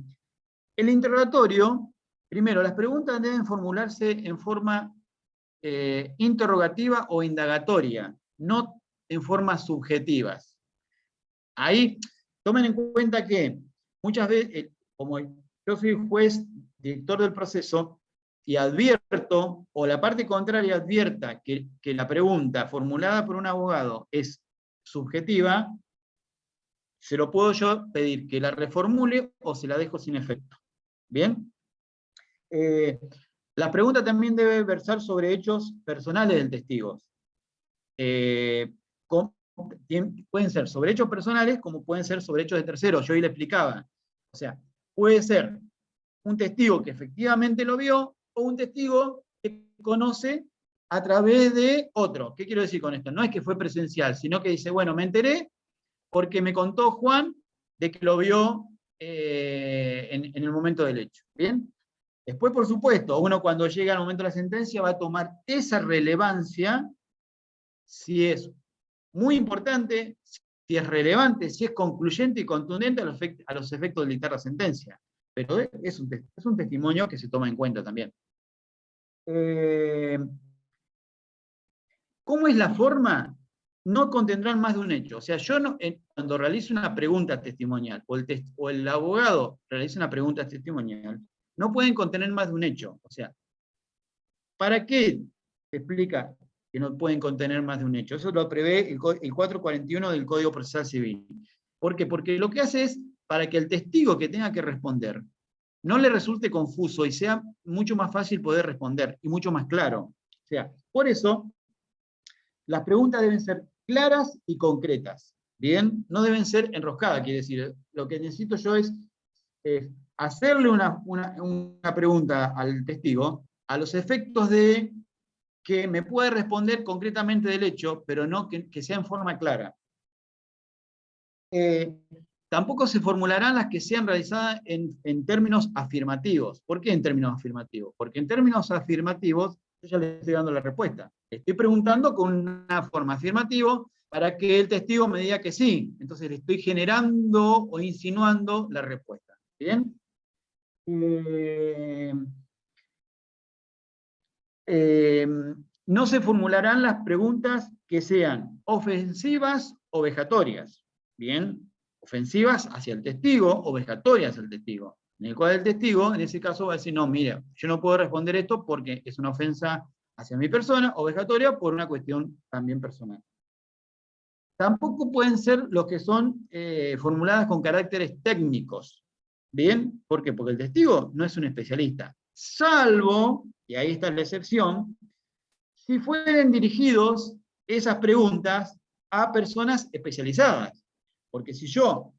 interrogatorio, primero, las preguntas deben formularse en forma interrogativa o indagatoria, no en formas subjetivas. Ahí, tomen en cuenta que muchas veces, como yo soy juez, director del proceso, y advierto, o la parte contraria advierta que la pregunta formulada por un abogado es subjetiva, se lo puedo yo pedir que la reformule o se la dejo sin efecto. ¿Bien? La pregunta también debe versar sobre hechos personales del testigo. Pueden ser sobre hechos personales como pueden ser sobre hechos de terceros. Yo hoy le explicaba. O sea, puede ser un testigo que efectivamente lo vio o un testigo que conoce a través de otro. ¿Qué quiero decir con esto? No es que fue presencial, sino que dice, bueno, me enteré porque me contó Juan de que lo vio en el momento del hecho. ¿Bien? Después, por supuesto, uno cuando llega al momento de la sentencia va a tomar esa relevancia si es muy importante, si es relevante, si es concluyente y contundente a los efectos de dictar la sentencia. Pero es un testimonio que se toma en cuenta también. ¿Cómo es la forma? No contendrán más de un hecho. O sea, yo cuando realizo una pregunta testimonial, o el abogado realiza una pregunta testimonial, no pueden contener más de un hecho. O sea, ¿para qué se explica que no pueden contener más de un hecho? Eso lo prevé el 441 del Código Procesal Civil. ¿Por qué? Porque lo que hace es para que el testigo que tenga que responder no le resulte confuso y sea mucho más fácil poder responder y mucho más claro. O sea, por eso las preguntas deben ser claras y concretas. Bien, no deben ser enroscadas, quiere decir, lo que necesito yo es hacerle una pregunta al testigo a los efectos de que me pueda responder concretamente del hecho, pero no que sea en forma clara. Tampoco se formularán las que sean realizadas en términos afirmativos. ¿Por qué en términos afirmativos? Porque en términos afirmativos yo ya le estoy dando la respuesta. Estoy preguntando con una forma afirmativa para que el testigo me diga que sí. Entonces le estoy generando o insinuando la respuesta. ¿Bien? No se formularán las preguntas que sean ofensivas o vejatorias. Bien, ofensivas hacia el testigo o vejatorias hacia el testigo. En el cual el testigo, en ese caso, va a decir, no, mira, yo no puedo responder esto porque es una ofensa hacia mi persona, o vejatoria por una cuestión también personal. Tampoco pueden ser los que son formuladas con caracteres técnicos. ¿Bien? ¿Por qué? Porque el testigo no es un especialista. Salvo, y ahí está la excepción, si fueren dirigidos esas preguntas a personas especializadas. Porque si yo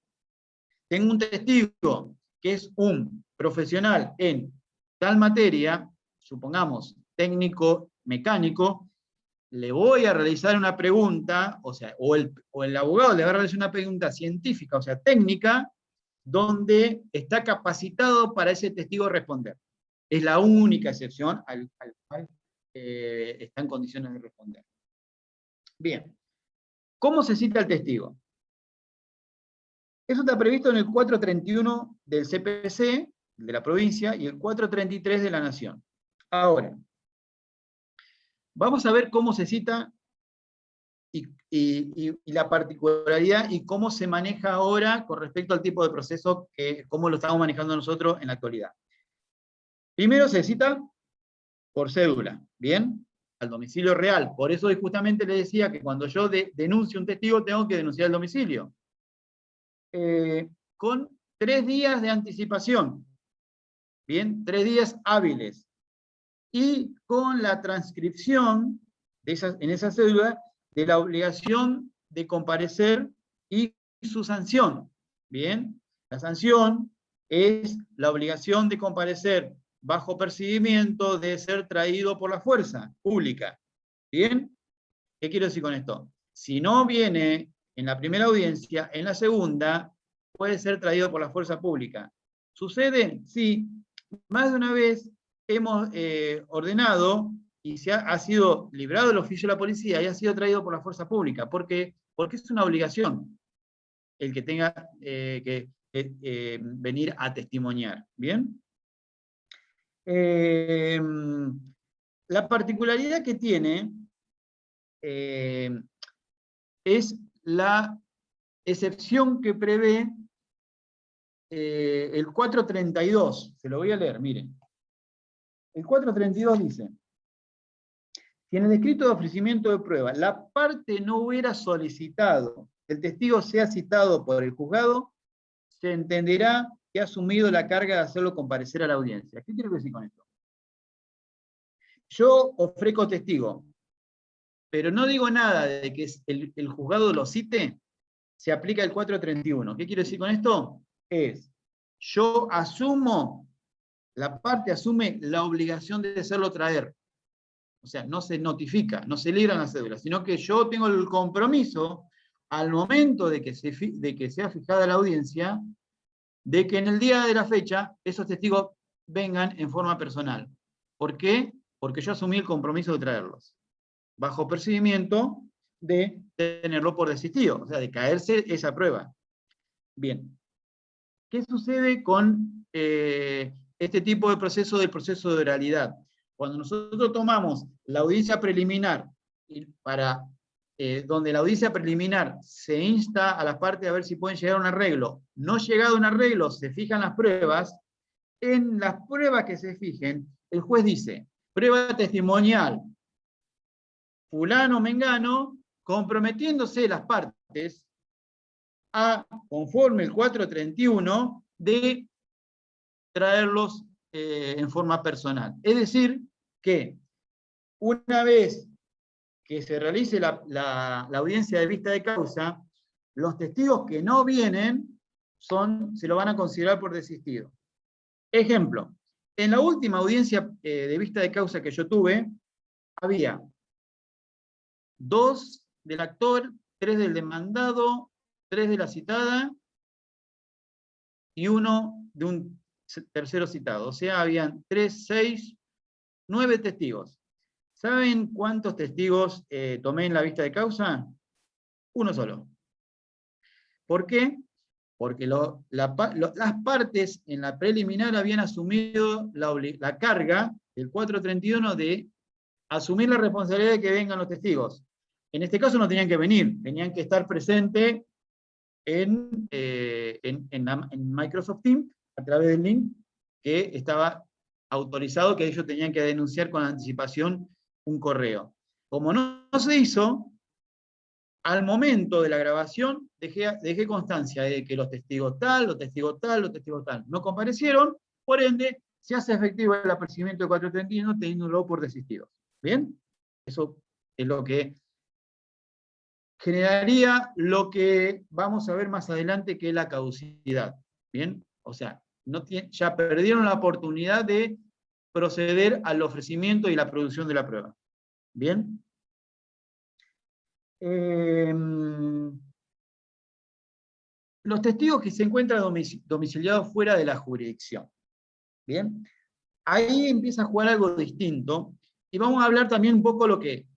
tengo un testigo que es un profesional en tal materia, supongamos técnico, mecánico, le voy a realizar una pregunta, o el abogado le va a realizar una pregunta científica, o sea, técnica, donde está capacitado para ese testigo responder. Es la única excepción al cual está en condiciones de responder. Bien. ¿Cómo se cita el testigo? Eso está previsto en el 431 del CPC, de la provincia, y el 433 de la Nación. Ahora, vamos a ver cómo se cita y la particularidad y cómo se maneja ahora con respecto al tipo de proceso, cómo lo estamos manejando nosotros en la actualidad. Primero se cita por cédula, ¿bien? Al domicilio real. Por eso justamente le decía que cuando yo denuncio un testigo tengo que denunciar el domicilio. Con 3 días de anticipación, ¿bien? 3 días hábiles. Y con la transcripción en esa cédula de la obligación de comparecer y su sanción, ¿bien? La sanción es la obligación de comparecer bajo percibimiento de ser traído por la fuerza pública, ¿bien? ¿Qué quiero decir con esto? Si no viene en la primera audiencia, en la segunda puede ser traído por la fuerza pública. ¿Sucede? Sí. Más de una vez hemos ordenado y ha sido librado el oficio de la policía y ha sido traído por la fuerza pública. ¿Por qué? Porque es una obligación el que tenga que venir a testimoniar. ¿Bien? La particularidad que tiene es la excepción que prevé el 432. Se lo voy a leer, miren. El 432 dice: si en el escrito de ofrecimiento de prueba la parte no hubiera solicitado que el testigo sea citado por el juzgado, se entenderá que ha asumido la carga de hacerlo comparecer a la audiencia. ¿Qué quiero decir con esto? Yo ofrezco testigo, pero no digo nada de que el juzgado lo cite, se aplica el 431. ¿Qué quiero decir con esto? Yo asumo, la parte asume la obligación de hacerlo traer. O sea, no se notifica, no se libran las cédulas, sino que yo tengo el compromiso, al momento de que sea fijada la audiencia, de que en el día de la fecha esos testigos vengan en forma personal. ¿Por qué? Porque yo asumí el compromiso de traerlos, bajo percibimiento de tenerlo por desistido, o sea, de caerse esa prueba. Bien. ¿Qué sucede con este tipo de proceso, del proceso de oralidad? Cuando nosotros tomamos la audiencia preliminar, donde la audiencia preliminar se insta a las partes a ver si pueden llegar a un arreglo, no llegado a un arreglo, se fijan las pruebas, en las pruebas que se fijen, el juez dice, prueba testimonial, fulano, mengano, comprometiéndose las partes a, conforme el 431, de traerlos en forma personal. Es decir, que una vez que se realice la audiencia de vista de causa, Los testigos que no vienen se lo van a considerar por desistido. Ejemplo, en la última audiencia de vista de causa que yo tuve, había 2 del actor, 3 del demandado, 3 de la citada y 1 de un tercero citado. O sea, habían 3, 6, 9 testigos. ¿Saben cuántos testigos tomé en la vista de causa? Uno solo. ¿Por qué? Porque las partes en la preliminar habían asumido la carga del 431 de asumir la responsabilidad de que vengan los testigos. En este caso no tenían que venir, tenían que estar presentes en Microsoft Teams a través del link que estaba autorizado, que ellos tenían que denunciar con anticipación un correo. Como no se hizo, al momento de la grabación dejé constancia de que los testigos tal, los testigos tal, los testigos tal no comparecieron, por ende se hace efectivo el apercibimiento de 431 teniéndolo por desistidos. ¿Bien? Eso es lo que generaría lo que vamos a ver más adelante, que es la caducidad. ¿Bien? O sea, ya perdieron la oportunidad de proceder al ofrecimiento y la producción de la prueba. ¿Bien? Los testigos que se encuentran domiciliados fuera de la jurisdicción. ¿Bien? Ahí empieza a jugar algo distinto, y vamos a hablar también un poco lo que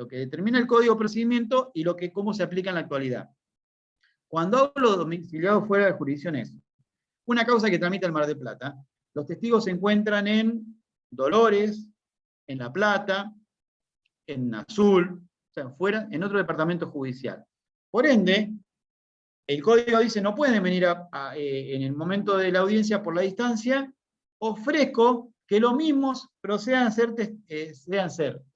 determina el Código de Procedimiento y cómo se aplica en la actualidad. Cuando hablo de domiciliados fuera de la jurisdicción es una causa que tramita el Mar del Plata. Los testigos se encuentran en Dolores, en La Plata, en Azul, o sea, fuera, en otro departamento judicial. Por ende, el código dice, no pueden venir en el momento de la audiencia por la distancia. Ofrezco que los mismos procedan a ser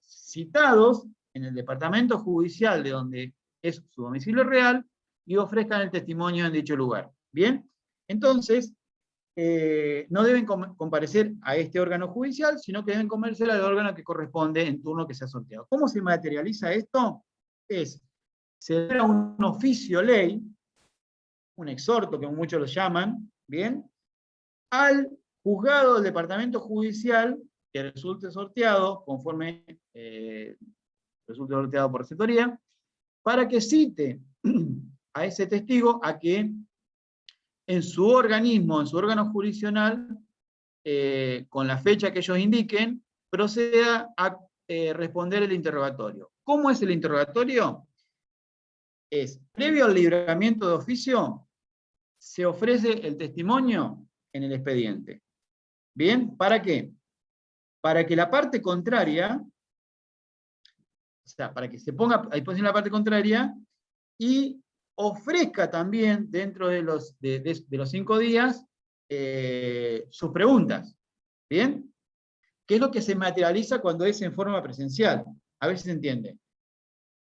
citados en el departamento judicial de donde es su domicilio real y ofrezcan el testimonio en dicho lugar. ¿Bien? Entonces, no deben comparecer a este órgano judicial, sino que deben comparecer al órgano que corresponde en turno que se ha sorteado. ¿Cómo se materializa esto? Se da un oficio ley, un exhorto, que muchos lo llaman, ¿bien? Al juzgado del departamento judicial que resulte sorteado, conforme resulte sorteado por receptoría, para que cite a ese testigo a que en su organismo, en su órgano jurisdiccional, con la fecha que ellos indiquen, proceda a responder el interrogatorio. ¿Cómo es el interrogatorio? Previo al libramiento de oficio, se ofrece el testimonio en el expediente. ¿Bien? ¿Para qué? Para que la parte contraria, o sea, para que se ponga a disposición la parte contraria, y ofrezca también, dentro de los 5 días, sus preguntas. ¿Bien? ¿Qué es lo que se materializa cuando es en forma presencial? A ver si se entiende.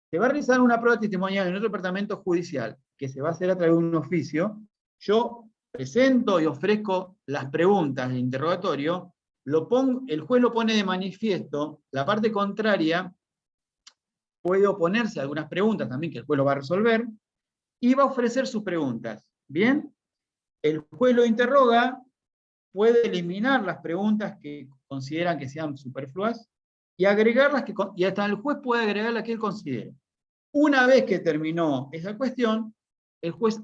Se va a realizar una prueba testimonial en otro departamento judicial, que se va a hacer a través de un oficio. Yo presento y ofrezco las preguntas de interrogatorio, el juez lo pone de manifiesto, la parte contraria puede oponerse a algunas preguntas también que el juez lo va a resolver, y va a ofrecer sus preguntas. ¿Bien? El juez lo interroga, puede eliminar las preguntas que consideran que sean superfluas, y agregarlas y hasta el juez puede agregar las que él considere. Una vez que terminó esa cuestión, el juez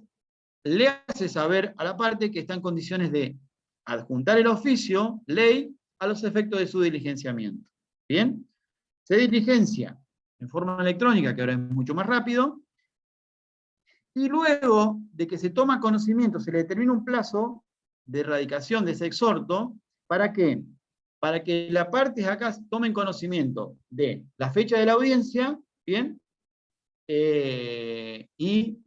le hace saber a la parte que está en condiciones de adjuntar el oficio, ley, a los efectos de su diligenciamiento. ¿Bien? Se diligencia en forma electrónica, que ahora es mucho más rápido, y luego de que se toma conocimiento, se le determina un plazo de erradicación de ese exhorto. ¿Para qué? Para que las partes acá tomen conocimiento de la fecha de la audiencia, ¿bien? Y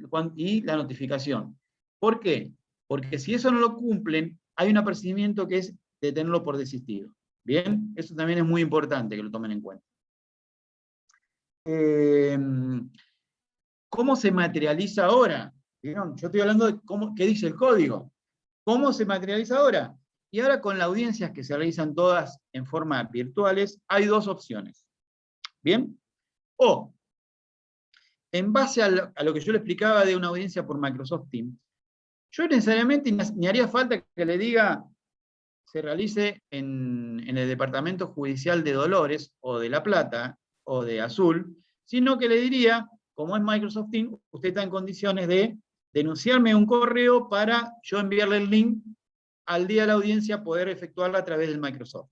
la notificación. ¿Por qué? Porque si eso no lo cumplen, hay un apercibimiento que es de tenerlo por desistido. ¿Bien? Eso también es muy importante que lo tomen en cuenta. ¿Cómo se materializa ahora? ¿Vieron? Yo estoy hablando de qué dice el código. ¿Cómo se materializa ahora? Y ahora con las audiencias que se realizan todas en forma virtuales, hay 2 opciones. ¿Bien? O en base a lo que yo le explicaba de una audiencia por Microsoft Teams, yo necesariamente ni haría falta que le diga se realice en el Departamento Judicial de Dolores, o de La Plata, o de Azul, sino que le diría, como es Microsoft Teams, usted está en condiciones de denunciarme un correo para yo enviarle el link al día de la audiencia, poder efectuarla a través del Microsoft.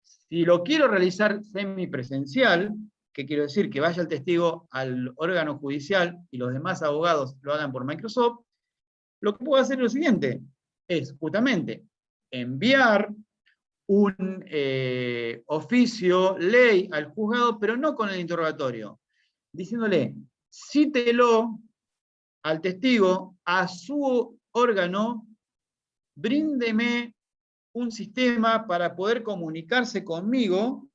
Si lo quiero realizar semipresencial, que quiero decir que vaya el testigo al órgano judicial y los demás abogados lo hagan por Microsoft, lo que puedo hacer es lo siguiente, es justamente enviar un oficio, ley al juzgado, pero no con el interrogatorio, diciéndole, cítelo al testigo a su órgano, bríndeme un sistema para poder comunicarse conmigo,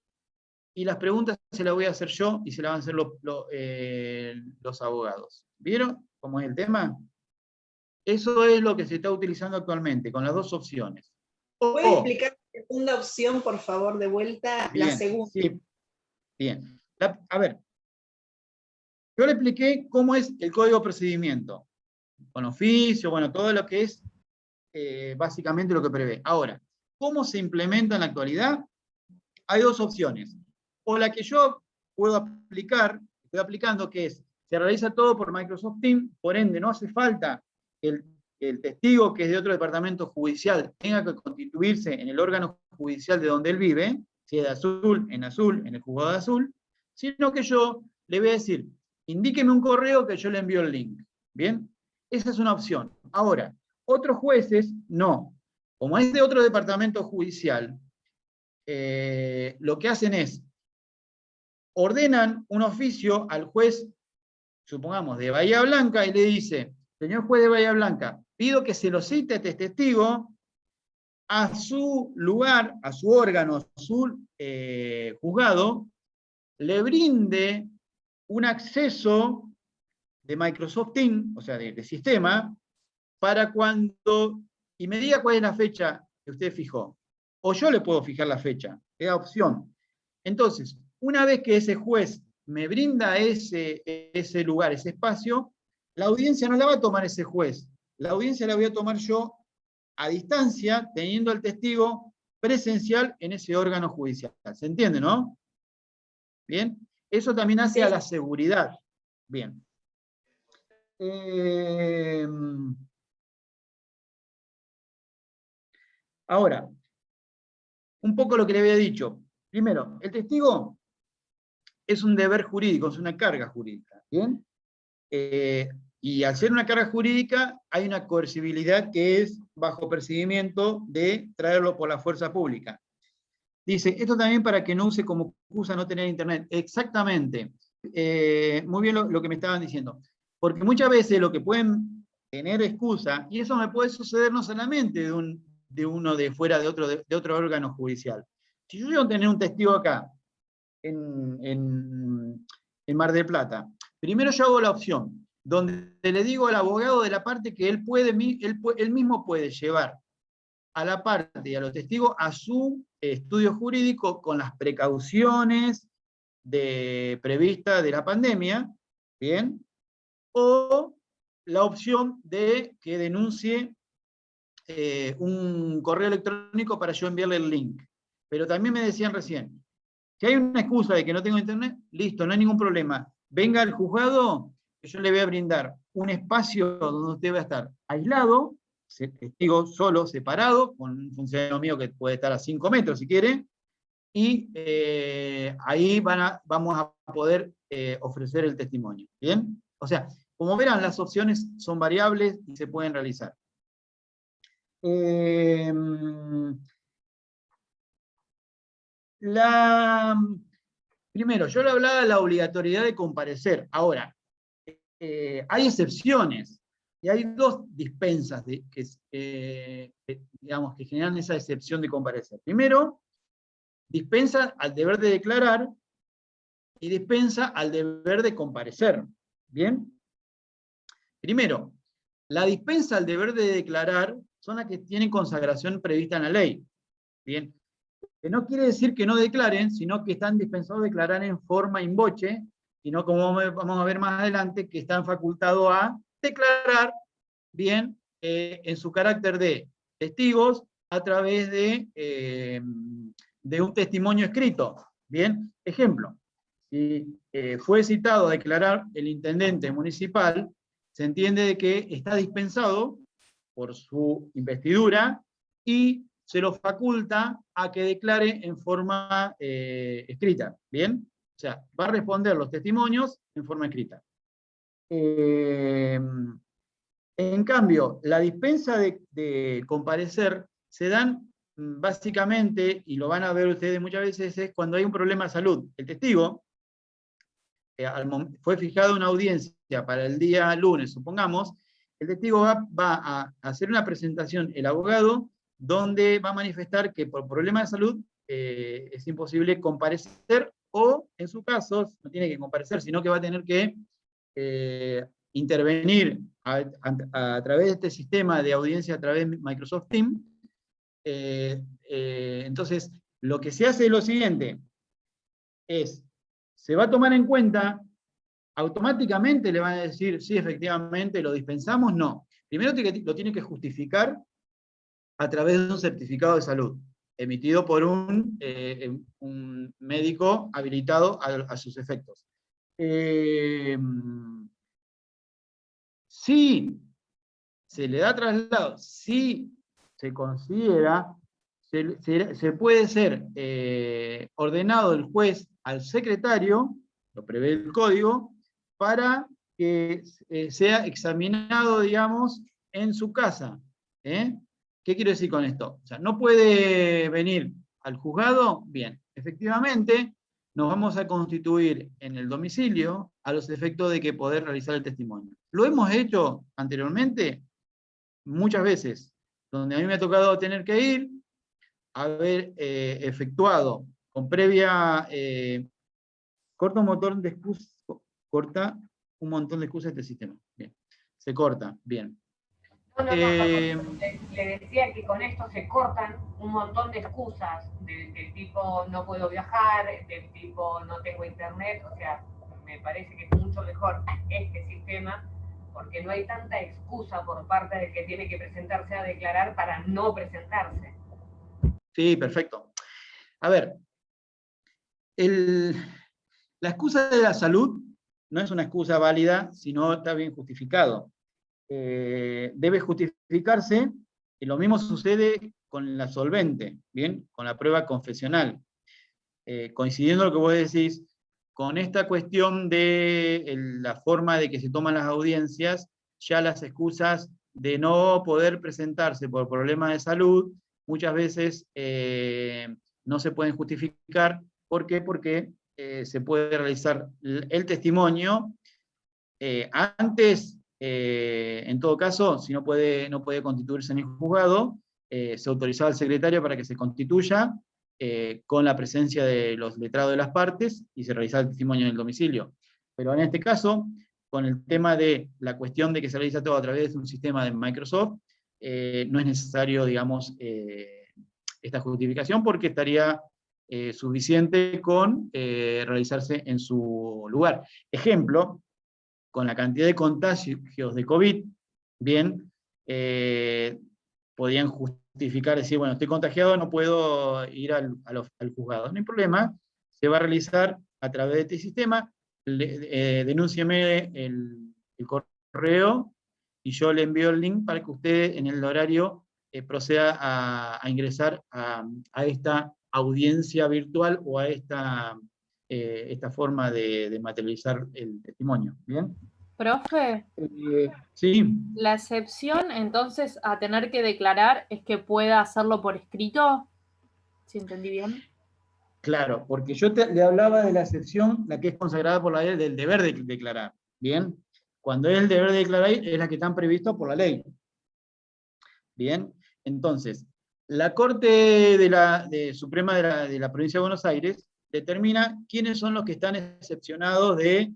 y las preguntas se las voy a hacer yo y se las van a hacer los abogados. ¿Vieron cómo es el tema? Eso es lo que se está utilizando actualmente, con las dos opciones. ¿Puedes explicar la segunda opción, por favor, de vuelta? Bien, la segunda. Sí, bien. A ver, yo le expliqué cómo es el código de procedimiento, con oficio, bueno, todo lo que es básicamente lo que prevé. Ahora, ¿cómo se implementa en la actualidad? Hay dos opciones. O la que yo puedo aplicar, estoy aplicando, que es, se realiza todo por Microsoft Teams, por ende no hace falta que el testigo que es de otro departamento judicial tenga que constituirse en el órgano judicial de donde él vive, si es de Azul, en el juzgado de Azul, sino que yo le voy a decir, indíqueme un correo que yo le envío el link. ¿Bien? Esa es una opción. Ahora, otros jueces, no. Como es de otro departamento judicial, lo que hacen es, ordenan un oficio al juez, supongamos, de Bahía Blanca, y le dice, señor juez de Bahía Blanca, pido que se lo cite a este testigo a su lugar, a su órgano, a su juzgado, le brinde un acceso de Microsoft Teams, o sea, de sistema, para cuando, y me diga cuál es la fecha que usted fijó. O yo le puedo fijar la fecha, es la opción. Entonces, una vez que ese juez me brinda ese lugar, ese espacio, la audiencia no la va a tomar ese juez, la audiencia la voy a tomar yo a distancia, teniendo al testigo presencial en ese órgano judicial. ¿Se entiende, no? Bien, eso también hace a la seguridad. Bien. Ahora, un poco lo que le había dicho. Primero, el testigo es un deber jurídico, es una carga jurídica. ¿Bien? Y al ser una carga jurídica, hay una coercibilidad que es bajo percibimiento de traerlo por la fuerza pública. Dice, esto también para que no use como excusa no tener internet. Exactamente. Muy bien lo que me estaban diciendo. Porque muchas veces lo que pueden tener excusa, y eso me puede suceder no solamente de uno de fuera de otro órgano judicial. Si yo llego a tener un testigo acá, en Mar del Plata, primero yo hago la opción, donde le digo al abogado de la parte que él mismo puede llevar a la parte y a los testigos a su estudio jurídico con las precauciones previstas de la pandemia, ¿bien? O la opción de que denuncie un correo electrónico para yo enviarle el link. Pero también me decían recién, si hay una excusa de que no tengo internet, listo, no hay ningún problema. Venga al juzgado, que yo le voy a brindar un espacio donde usted va a estar aislado, testigo solo, separado, con un funcionario mío que puede estar a 5 metros si quiere, y ahí vamos a poder ofrecer el testimonio. ¿Bien? O sea, como verán, las opciones son variables y se pueden realizar. Primero, yo le hablaba de la obligatoriedad de comparecer. Ahora, hay excepciones, y hay dos dispensas que generan esa excepción de comparecer. Primero, dispensa al deber de declarar y dispensa al deber de comparecer. ¿Bien? Primero, la dispensa al deber de declarar son las que tienen consagración prevista en la ley. ¿Bien? Que no quiere decir que no declaren, sino que están dispensados de declarar en forma in voce, sino como vamos a ver más adelante, que están facultados a declarar, bien, en su carácter de testigos a través de un testimonio escrito. Bien, ejemplo, si fue citado a declarar el intendente municipal, se entiende de que está dispensado por su investidura y se lo faculta a que declare en forma escrita. ¿Bien? O sea, va a responder los testimonios en forma escrita. En cambio, la dispensa de comparecer se dan básicamente, y lo van a ver ustedes muchas veces, es cuando hay un problema de salud. El testigo fue fijada una audiencia para el día lunes, supongamos, el testigo va a hacer una presentación, el abogado, donde va a manifestar que por problema de salud es imposible comparecer, o en su caso, no tiene que comparecer, sino que va a tener que intervenir a través de este sistema de audiencia a través de Microsoft Teams. Entonces, lo que se hace es lo siguiente, se va a tomar en cuenta, automáticamente le van a decir, sí, efectivamente, lo dispensamos, no. Primero lo tiene que justificar a través de un certificado de salud, emitido por un médico habilitado a sus efectos. Si se le da traslado, si se considera, se puede ser ordenado el juez al secretario, lo prevé el código, para que sea examinado, digamos, en su casa. ¿Qué quiero decir con esto? O sea, no puede venir al juzgado, bien, efectivamente, nos vamos a constituir en el domicilio a los efectos de que poder realizar el testimonio. Lo hemos hecho anteriormente muchas veces, donde a mí me ha tocado tener que ir, haber efectuado con previa, corta un montón de excusas, corta un montón de excusas este sistema. Bien, se corta, bien. No, le decía que con esto se cortan un montón de excusas del tipo no puedo viajar, del tipo no tengo internet, o sea, me parece que es mucho mejor este sistema porque no hay tanta excusa por parte del que tiene que presentarse a declarar para no presentarse. Sí, perfecto. A ver, la excusa de la salud no es una excusa válida si no está bien justificado. Debe justificarse, y lo mismo sucede con la solvente, ¿bien? Con la prueba confesional. Coincidiendo lo que vos decís, con esta cuestión de la forma de que se toman las audiencias, ya las excusas de no poder presentarse por problemas de salud, muchas veces no se pueden justificar. ¿Por qué? Porque se puede realizar el testimonio antes. En todo caso, si no puede constituirse en el juzgado, se autorizaba al secretario para que se constituya con la presencia de los letrados de las partes y se realizaba el testimonio en el domicilio. Pero en este caso, con el tema de la cuestión de que se realiza todo a través de un sistema de Microsoft, no es necesario, digamos, esta justificación porque estaría suficiente con realizarse en su lugar. Ejemplo, con la cantidad de contagios de COVID, bien, podían justificar, decir, bueno, estoy contagiado, no puedo ir al juzgado. No hay problema, se va a realizar a través de este sistema, denúncieme el correo, y yo le envío el link para que usted en el horario proceda a ingresar a esta audiencia virtual o a esta forma de materializar el testimonio. ¿Bien? Profe, sí. La excepción entonces a tener que declarar es que pueda hacerlo por escrito, ¿si entendí bien? Claro, porque yo le hablaba de la excepción, la que es consagrada por la ley del deber de declarar. Bien, cuando es el deber de declarar es la que están previstos por la ley. Bien, entonces, la Corte Suprema de la Provincia de Buenos Aires determina quiénes son los que están excepcionados de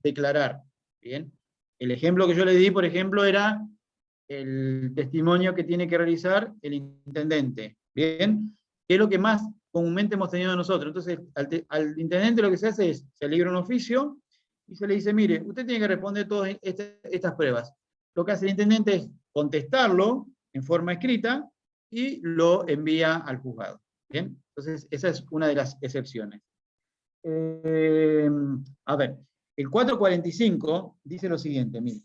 declarar. Bien, el ejemplo que yo le di, por ejemplo, era el testimonio que tiene que realizar el intendente. Bien, ¿qué es lo que más comúnmente hemos tenido nosotros. Entonces, al intendente lo que se hace es, se libra un oficio y se le dice, mire, usted tiene que responder todas estas pruebas. Lo que hace el intendente es contestarlo en forma escrita y lo envía al juzgado. ¿Bien? Entonces, esa es una de las excepciones. A ver, el 445 dice lo siguiente, mire.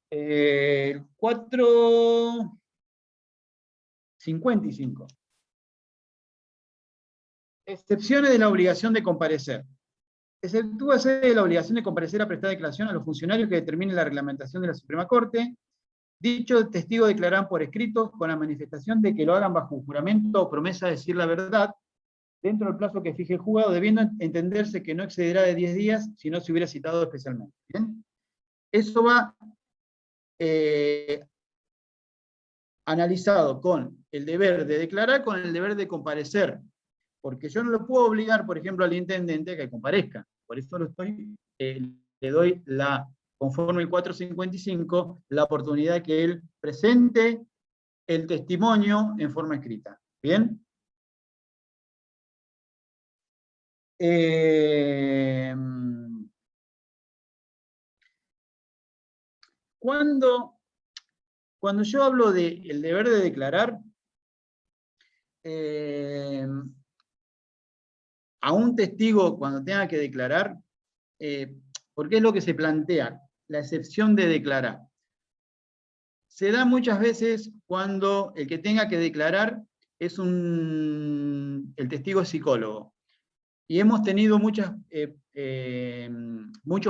El 455. Excepciones de la obligación de comparecer. Exceptúase de la obligación de comparecer a prestar declaración a los funcionarios que determinen la reglamentación de la Suprema Corte. Dichos testigos declararán por escrito con la manifestación de que lo hagan bajo juramento o promesa de decir la verdad, dentro del plazo que fije el juzgado, debiendo entenderse que no excederá de 10 días si no se hubiera citado especialmente. ¿Bien? Eso va analizado con el deber de declarar, con el deber de comparecer. Porque yo no lo puedo obligar, por ejemplo, al intendente a que comparezca. Por eso le doy conforme el 455, la oportunidad de que él presente el testimonio en forma escrita. ¿Bien? Cuando yo hablo del deber de declarar, a un testigo cuando tenga que declarar, porque es lo que se plantea, la excepción de declarar. Se da muchas veces cuando el que tenga que declarar es el testigo es psicólogo. Y hemos tenido muchos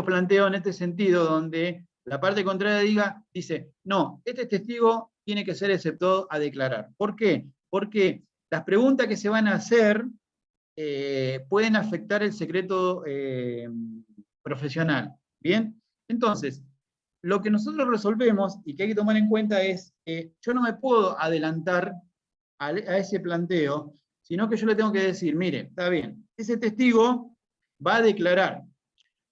planteos en este sentido, donde la parte contraria dice, no, este testigo tiene que ser exceptuado a declarar. ¿Por qué? Porque las preguntas que se van a hacer pueden afectar el secreto profesional. ¿Bien? Entonces, lo que nosotros resolvemos y que hay que tomar en cuenta es, yo no me puedo adelantar a ese planteo, sino que yo le tengo que decir, mire, está bien, ese testigo va a declarar.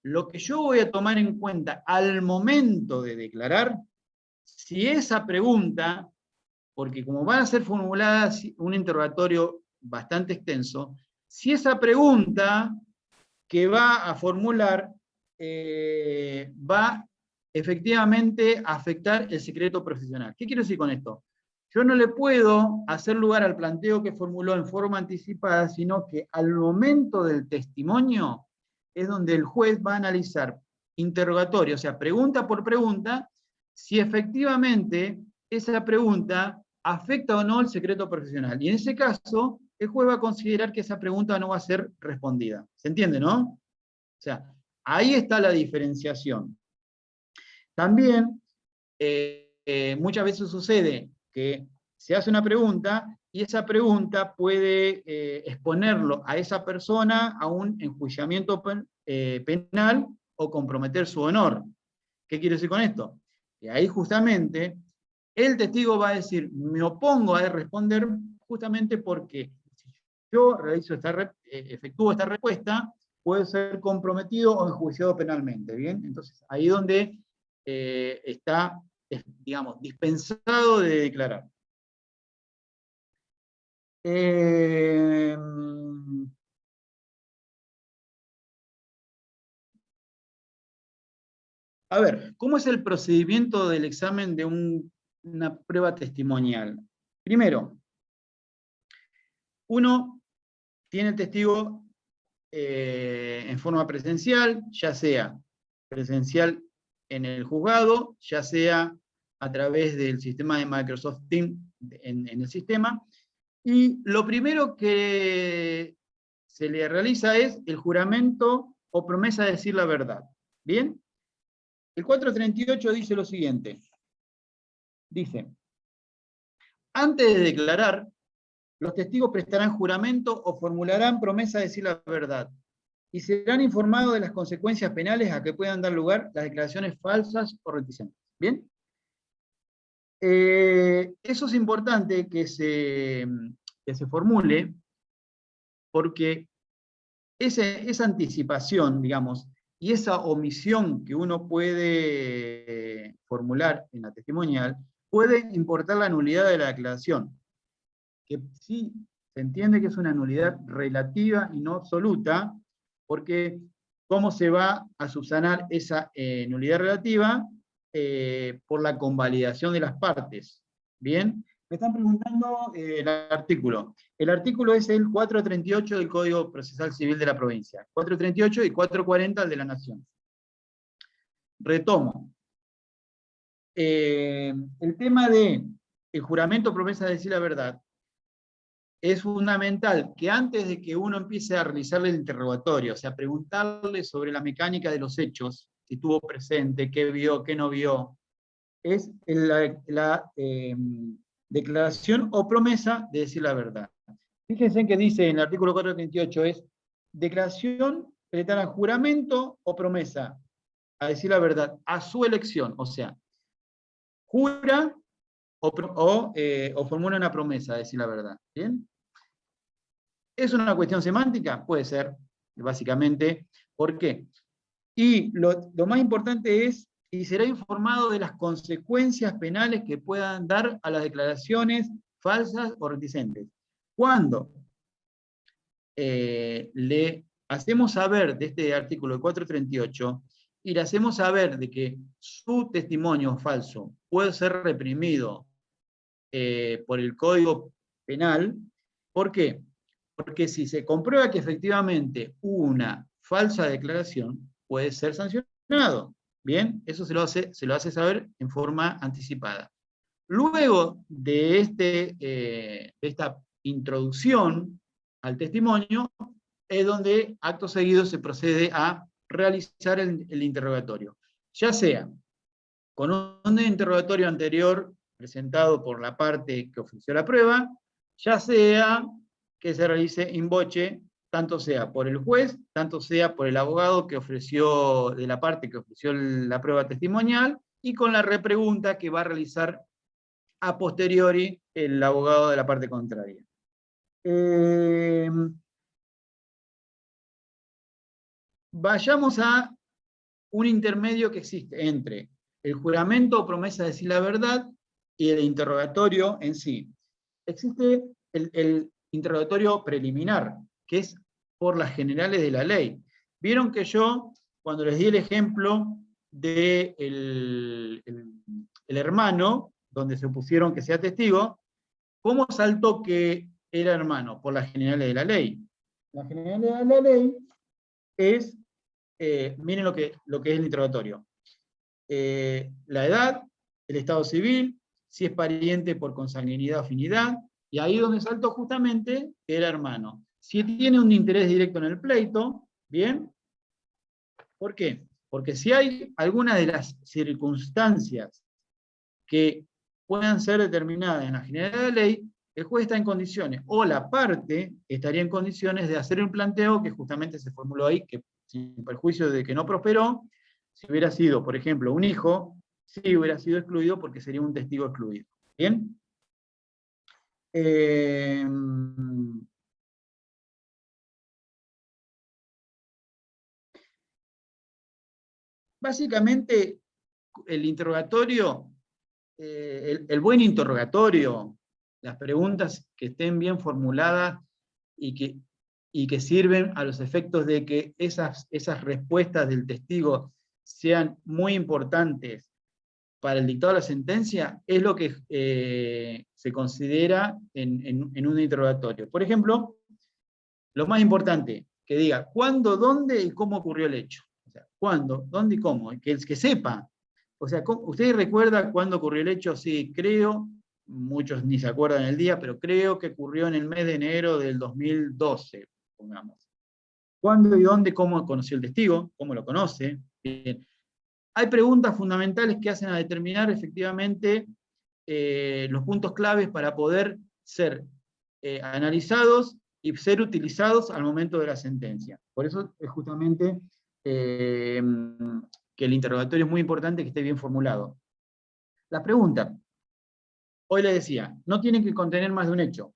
Lo que yo voy a tomar en cuenta al momento de declarar, si esa pregunta, porque como van a ser formuladas un interrogatorio bastante extenso, si esa pregunta que va a formular va efectivamente a afectar el secreto profesional. ¿Qué quiero decir con esto? Yo no le puedo hacer lugar al planteo que formuló en forma anticipada, sino que al momento del testimonio es donde el juez va a analizar interrogatorio, o sea, pregunta por pregunta, si efectivamente esa pregunta afecta o no el secreto profesional. Y en ese caso, el juez va a considerar que esa pregunta no va a ser respondida. ¿Se entiende, no? O sea, ahí está la diferenciación. También, muchas veces sucede que se hace una pregunta y esa pregunta puede exponerlo a esa persona a un enjuiciamiento penal o comprometer su honor. ¿Qué quiere decir con esto? Y ahí justamente el testigo va a decir, me opongo a responder justamente porque si yo efectúo esta respuesta, puede ser comprometido o enjuiciado penalmente. ¿Bien? Entonces, ahí donde está, digamos, dispensado de declarar. A ver, ¿cómo es el procedimiento del examen de una prueba testimonial? Primero, uno tiene el testigo en forma presencial, ya sea presencial en el juzgado, ya sea a través del sistema de Microsoft Teams en el sistema, y lo primero que se le realiza es el juramento o promesa de decir la verdad. ¿Bien? El 438 dice lo siguiente. Dice, antes de declarar, los testigos prestarán juramento o formularán promesa de decir la verdad, y serán informados de las consecuencias penales a que puedan dar lugar las declaraciones falsas o reticentes. ¿Bien? Eso es importante que se formule, porque esa anticipación, digamos, y esa omisión que uno puede formular en la testimonial, puede importar la nulidad de la declaración, que sí se entiende que es una nulidad relativa y no absoluta, porque ¿cómo se va a subsanar esa nulidad relativa? Por la convalidación de las partes. ¿Bien? Me están preguntando el artículo. El artículo es el 438 del Código Procesal Civil de la provincia. 438 y 440 el de la Nación. Retomo. El tema de el juramento promesa de decir la verdad es fundamental que antes de que uno empiece a realizarle el interrogatorio, o sea, preguntarle sobre la mecánica de los hechos, si estuvo presente, qué vio, qué no vio, es la declaración o promesa de decir la verdad. Fíjense que dice en el artículo 438 es declaración presentada juramento o promesa a decir la verdad a su elección, o sea, jura o formula una promesa a decir la verdad. ¿Bien? ¿Es una cuestión semántica? Puede ser, básicamente. ¿Por qué? Y lo más importante es, y será informado de las consecuencias penales que puedan dar a las declaraciones falsas o reticentes. Cuando le hacemos saber de este artículo 438, y le hacemos saber de que su testimonio falso puede ser reprimido por el Código Penal, ¿por qué? Porque si se comprueba que efectivamente hubo una falsa declaración, puede ser sancionado. Bien, eso se lo hace saber en forma anticipada. Luego de esta introducción al testimonio, es donde acto seguido se procede a realizar el interrogatorio. Ya sea con un interrogatorio anterior presentado por la parte que ofreció la prueba, ya sea que se realice in voce, tanto sea por el juez, tanto sea por el abogado que ofreció, de la parte que ofreció la prueba testimonial, y con la repregunta que va a realizar a posteriori el abogado de la parte contraria. Vayamos a un intermedio que existe entre el juramento o promesa de decir la verdad y el interrogatorio en sí. Existe el interrogatorio preliminar, que es por las generales de la ley. Vieron que yo, cuando les di el ejemplo de el hermano, donde se pusieron que sea testigo, ¿cómo saltó que era hermano? Por las generales de la ley. Las generales de la ley es, miren lo que es el interrogatorio. La edad, el estado civil, si es pariente por consanguinidad o afinidad, y ahí donde saltó justamente que era hermano. Si tiene un interés directo en el pleito, ¿bien? ¿Por qué? Porque si hay alguna de las circunstancias que puedan ser determinadas en la generalidad de la ley, el juez está en condiciones, o la parte estaría en condiciones de hacer un planteo que justamente se formuló ahí, que sin perjuicio de que no prosperó, si hubiera sido, por ejemplo, un hijo, sí hubiera sido excluido porque sería un testigo excluido. ¿Bien? Básicamente, el interrogatorio, el buen interrogatorio, las preguntas que estén bien formuladas y que sirven a los efectos de que esas respuestas del testigo sean muy importantes para el dictado de la sentencia, es lo que se considera en un interrogatorio. Por ejemplo, lo más importante, que diga cuándo, dónde y cómo ocurrió el hecho. O sea, cuándo, dónde y cómo, que sepa. O sea, ¿usted recuerda cuándo ocurrió el hecho? Sí, creo, muchos ni se acuerdan el día, pero creo que ocurrió en el mes de enero del 2012, pongamos. ¿Cuándo y dónde, cómo conoció el testigo? ¿Cómo lo conoce? Bien. Hay preguntas fundamentales que hacen a determinar efectivamente los puntos claves para poder ser analizados y ser utilizados al momento de la sentencia. Por eso es justamente que el interrogatorio es muy importante que esté bien formulado. Las preguntas, hoy les decía, no tienen que contener más de un hecho.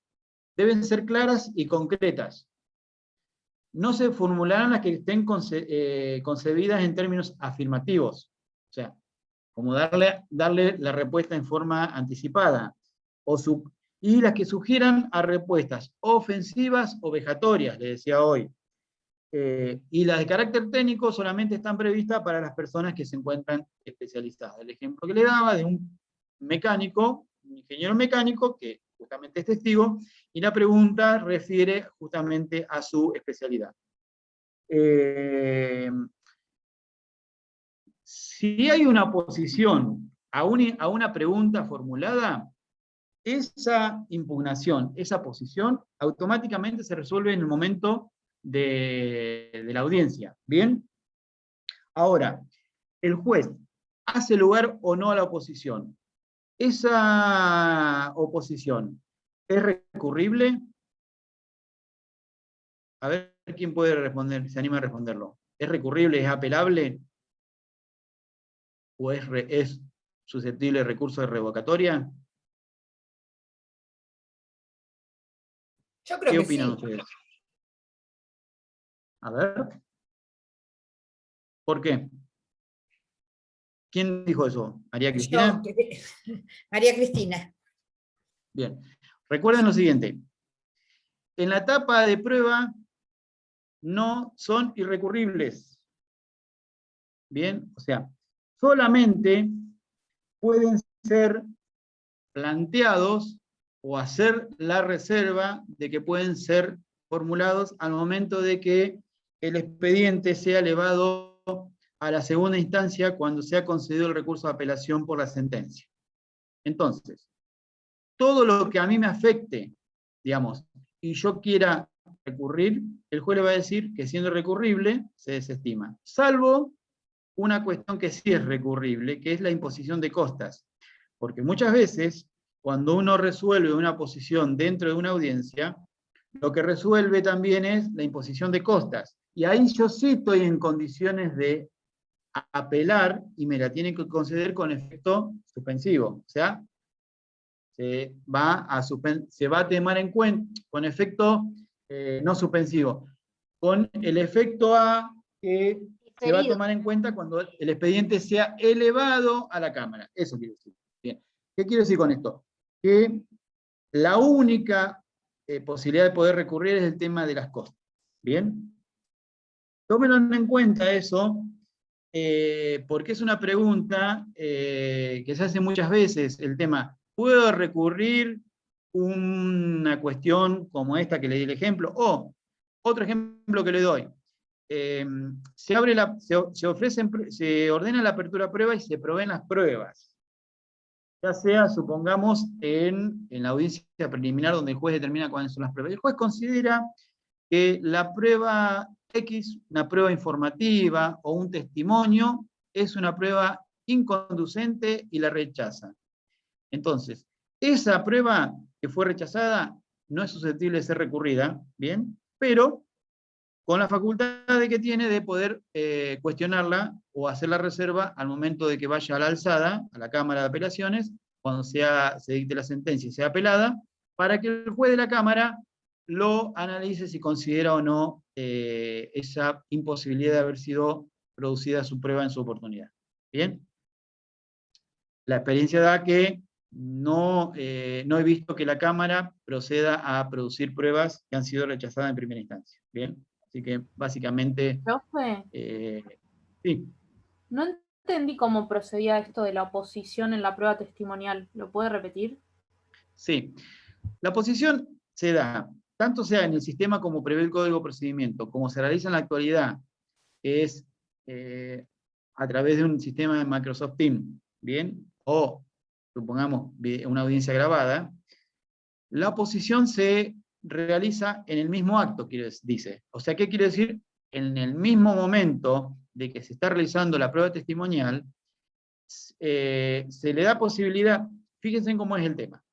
Deben ser claras y concretas. No se formularán las que estén concebidas en términos afirmativos. O sea, como darle la respuesta en forma anticipada, y las que sugieran a respuestas ofensivas o vejatorias, le decía hoy. Y las de carácter técnico solamente están previstas para las personas que se encuentran especializadas. El ejemplo que le daba de un mecánico, un ingeniero mecánico, que justamente es testigo, y la pregunta refiere justamente a su especialidad. Si hay una oposición a una pregunta formulada, esa impugnación, esa posición, automáticamente se resuelve en el momento de la audiencia. ¿Bien? Ahora, el juez hace lugar o no a la oposición. ¿Esa oposición es recurrible? A ver quién puede responder, se anima a responderlo. ¿Es recurrible, es apelable? ¿O es susceptible de recurso de revocatoria? Yo creo ¿Qué que opinan sí. ustedes? A ver. ¿Por qué? ¿Quién dijo eso? ¿María Cristina? María Cristina. Bien. Recuerden lo siguiente. En la etapa de prueba no son irrecurribles. Bien, o sea, solamente pueden ser planteados o hacer la reserva de que pueden ser formulados al momento de que el expediente sea elevado a la segunda instancia cuando se ha concedido el recurso de apelación por la sentencia. Entonces, todo lo que a mí me afecte, digamos, y yo quiera recurrir, el juez le va a decir que siendo recurrible se desestima, salvo una cuestión que sí es recurrible, que es la imposición de costas. Porque muchas veces, cuando uno resuelve una posición dentro de una audiencia, lo que resuelve también es la imposición de costas. Y ahí yo sí estoy en condiciones de apelar y me la tienen que conceder con efecto suspensivo. O sea, se va a tomar en cuenta con efecto no suspensivo, con el efecto A que se va a tomar en cuenta cuando el expediente sea elevado a la Cámara. Eso quiero decir. Bien. ¿Qué quiero decir con esto? Que la única posibilidad de poder recurrir es el tema de las costas. ¿Bien? Tómenlo en cuenta eso, porque es una pregunta que se hace muchas veces, el tema, ¿puedo recurrir una cuestión como esta que le di el ejemplo? O, otro ejemplo que le doy, se ordena la apertura a prueba y se proveen las pruebas. Ya sea, supongamos, en la audiencia preliminar donde el juez determina cuáles son las pruebas. El juez considera que la prueba X, una prueba informativa o un testimonio, es una prueba inconducente y la rechaza. Entonces, esa prueba que fue rechazada no es susceptible de ser recurrida, ¿bien? Pero con la facultad que tiene de poder cuestionarla o hacer la reserva al momento de que vaya a la alzada, a la Cámara de Apelaciones, cuando se dicte la sentencia y sea apelada, para que el juez de la Cámara lo analice si considera o no esa imposibilidad de haber sido producida su prueba en su oportunidad. ¿Bien? La experiencia da que no he visto que la Cámara proceda a producir pruebas que han sido rechazadas en primera instancia. ¿Bien? Así que básicamente... Profe, sí. no entendí cómo procedía esto de la oposición en la prueba testimonial. ¿Lo puede repetir? Sí. La oposición se da, tanto sea en el sistema como prevé el Código de Procedimiento, como se realiza en la actualidad, que es a través de un sistema de Microsoft Teams, ¿bien? O, supongamos, una audiencia grabada, la oposición se realiza en el mismo acto, dice. O sea, ¿qué quiere decir? En el mismo momento de que se está realizando la prueba testimonial, se le da posibilidad, fíjense cómo es el tema.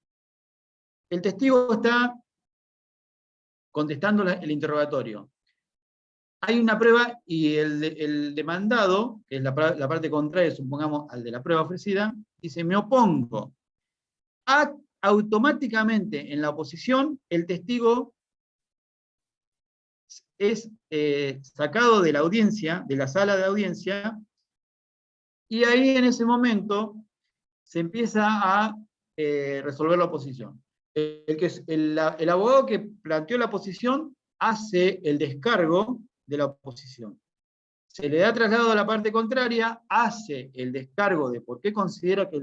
El testigo está contestando el interrogatorio. Hay una prueba y el demandado, que es la parte contraria, supongamos, al de la prueba ofrecida, dice, me opongo. Automáticamente en la oposición, el testigo es sacado de la audiencia, de la sala de audiencia, Y ahí en ese momento se empieza a resolver la oposición. El abogado que planteó la oposición hace el descargo de la oposición. Se le da traslado a la parte contraria, hace el descargo de por qué considera que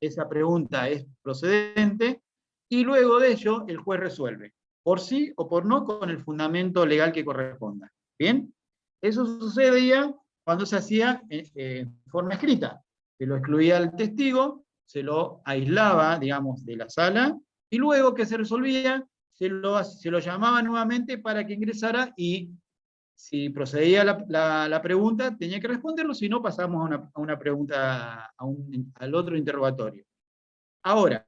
esa pregunta es procedente, y luego de ello el juez resuelve, por sí o por no, con el fundamento legal que corresponda. ¿Bien? Eso sucedía cuando se hacía en forma escrita. Se lo excluía al testigo, se lo aislaba, digamos, de la sala, y luego que se resolvía, se lo llamaba nuevamente para que ingresara, y si procedía la pregunta, tenía que responderlo, si no, pasamos a una pregunta, al otro interrogatorio. Ahora,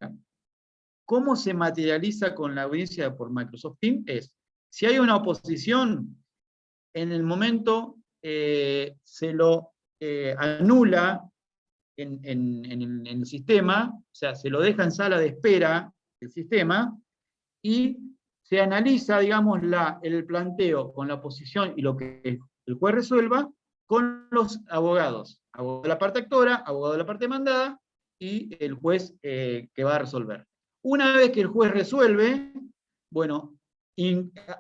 ¿cómo se materializa con la audiencia por Microsoft Teams? Si hay una oposición, en el momento se lo anula en el sistema, o sea, se lo deja en sala de espera el sistema, y se analiza, digamos, el planteo con la oposición y lo que el juez resuelva con los abogados. Abogado de la parte actora, abogado de la parte demandada, y el juez que va a resolver. Una vez que el juez resuelve, bueno,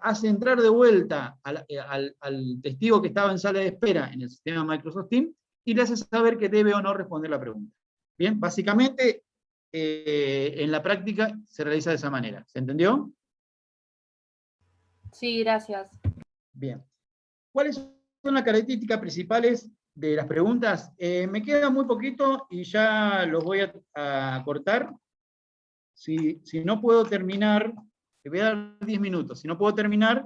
hace entrar de vuelta al testigo que estaba en sala de espera en el sistema Microsoft Teams, y le hace saber que debe o no responder la pregunta. Bien, básicamente, en la práctica se realiza de esa manera. ¿Se entendió? Sí, gracias. Bien. ¿Cuáles son las características principales de las preguntas? Me queda muy poquito y ya los voy a cortar. Si no puedo terminar, te voy a dar 10 minutos. Si no puedo terminar,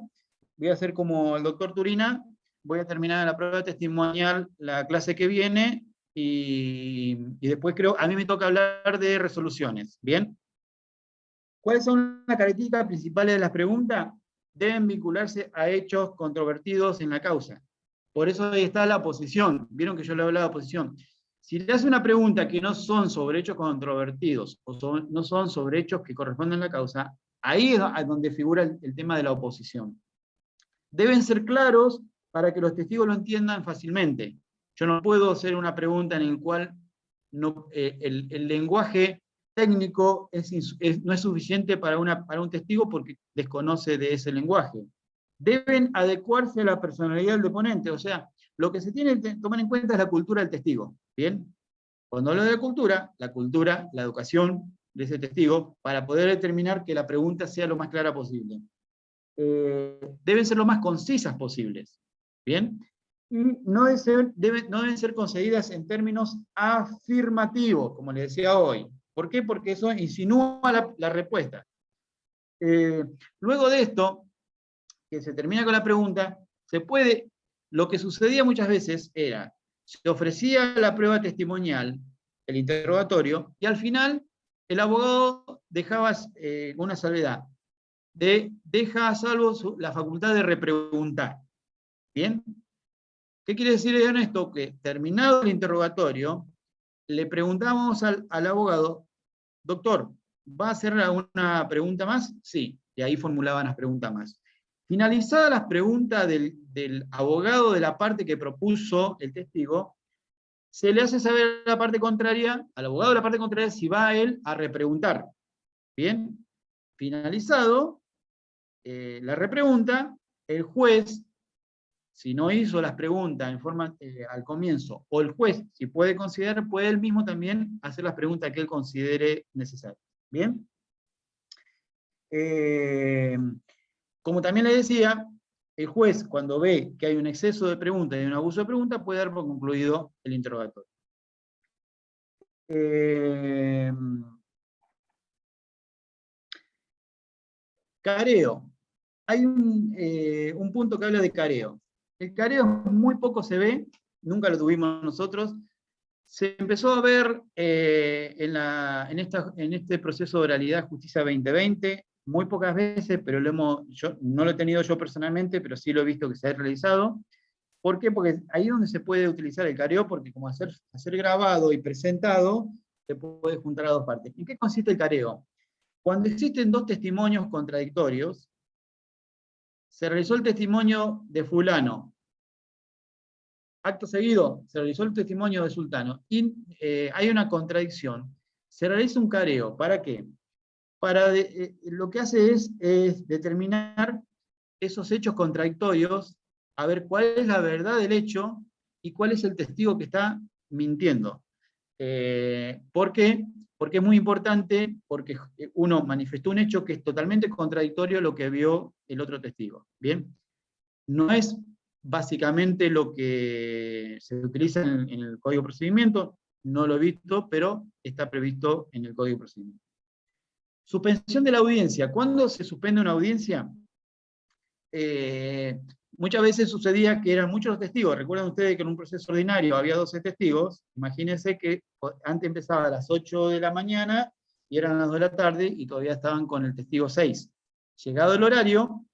voy a hacer como el doctor Turina, voy a terminar la prueba testimonial la clase que viene, y después a mí me toca hablar de resoluciones. ¿Bien? ¿Cuáles son las características principales de las preguntas? Deben vincularse a hechos controvertidos en la causa. Por eso ahí está la oposición. Vieron que yo le hablaba de oposición. Si le hace una pregunta que no son sobre hechos controvertidos, o no son sobre hechos que corresponden a la causa, ahí es donde figura el tema de la oposición. Deben ser claros para que los testigos lo entiendan fácilmente. Yo no puedo hacer una pregunta en la cual el lenguaje técnico no es suficiente para un testigo porque desconoce de ese lenguaje. Deben adecuarse a la personalidad del deponente, o sea, lo que se tiene que tomar en cuenta es la cultura del testigo. ¿Bien? Cuando hablo de la educación de ese testigo, para poder determinar que la pregunta sea lo más clara posible. Deben ser lo más concisas posibles. ¿Bien? Y no deben ser concedidas en términos afirmativos, como les decía hoy. ¿Por qué? Porque eso insinúa la respuesta. Luego de esto, que se termina con la pregunta, lo que sucedía muchas veces era, se ofrecía la prueba testimonial, el interrogatorio, y al final el abogado dejaba una salvedad, deja a salvo la facultad de repreguntar. ¿Bien? ¿Qué quiere decir en esto? Que terminado el interrogatorio, le preguntamos al abogado, doctor, ¿va a hacer una pregunta más? Sí, y ahí formulaban las preguntas más. Finalizadas las preguntas del abogado de la parte que propuso el testigo, se le hace saber a la parte contraria, al abogado de la parte contraria, si va a él a repreguntar. Bien, finalizado la repregunta, el juez, si no hizo las preguntas en forma al comienzo, o el juez, si puede considerar, puede él mismo también hacer las preguntas que él considere necesarias. ¿Bien? Como también le decía, el juez, cuando ve que hay un exceso de preguntas y un abuso de preguntas, puede dar por concluido el interrogatorio. Careo. Hay un punto que habla de careo. El careo muy poco se ve, nunca lo tuvimos nosotros. Se empezó a ver en este proceso de oralidad Justicia 2020, muy pocas veces, pero yo no lo he tenido yo personalmente, pero sí lo he visto que se ha realizado. ¿Por qué? Porque ahí es donde se puede utilizar el careo, porque como hacer grabado y presentado, se puede juntar a dos partes. ¿En qué consiste el careo? Cuando existen dos testimonios contradictorios, se realizó el testimonio de fulano, Acto seguido, se realizó el testimonio de Sultano y hay una contradicción. Se realiza un careo. ¿Para qué? Lo que hace es determinar esos hechos contradictorios, a ver cuál es la verdad del hecho y cuál es el testigo que está mintiendo. ¿Por qué? Porque es muy importante, porque uno manifestó un hecho que es totalmente contradictorio a lo que vio el otro testigo. ¿Bien? No es básicamente lo que se utiliza en el Código de Procedimiento, no lo he visto, pero está previsto en el Código de Procedimiento. Suspensión de la audiencia. ¿Cuándo se suspende una audiencia? Muchas veces sucedía que eran muchos los testigos. Recuerdan ustedes que en un proceso ordinario había 12 testigos. Imagínense que antes empezaba a las 8 de la mañana y eran las 2 de la tarde y todavía estaban con el testigo 6. Llegado el horario,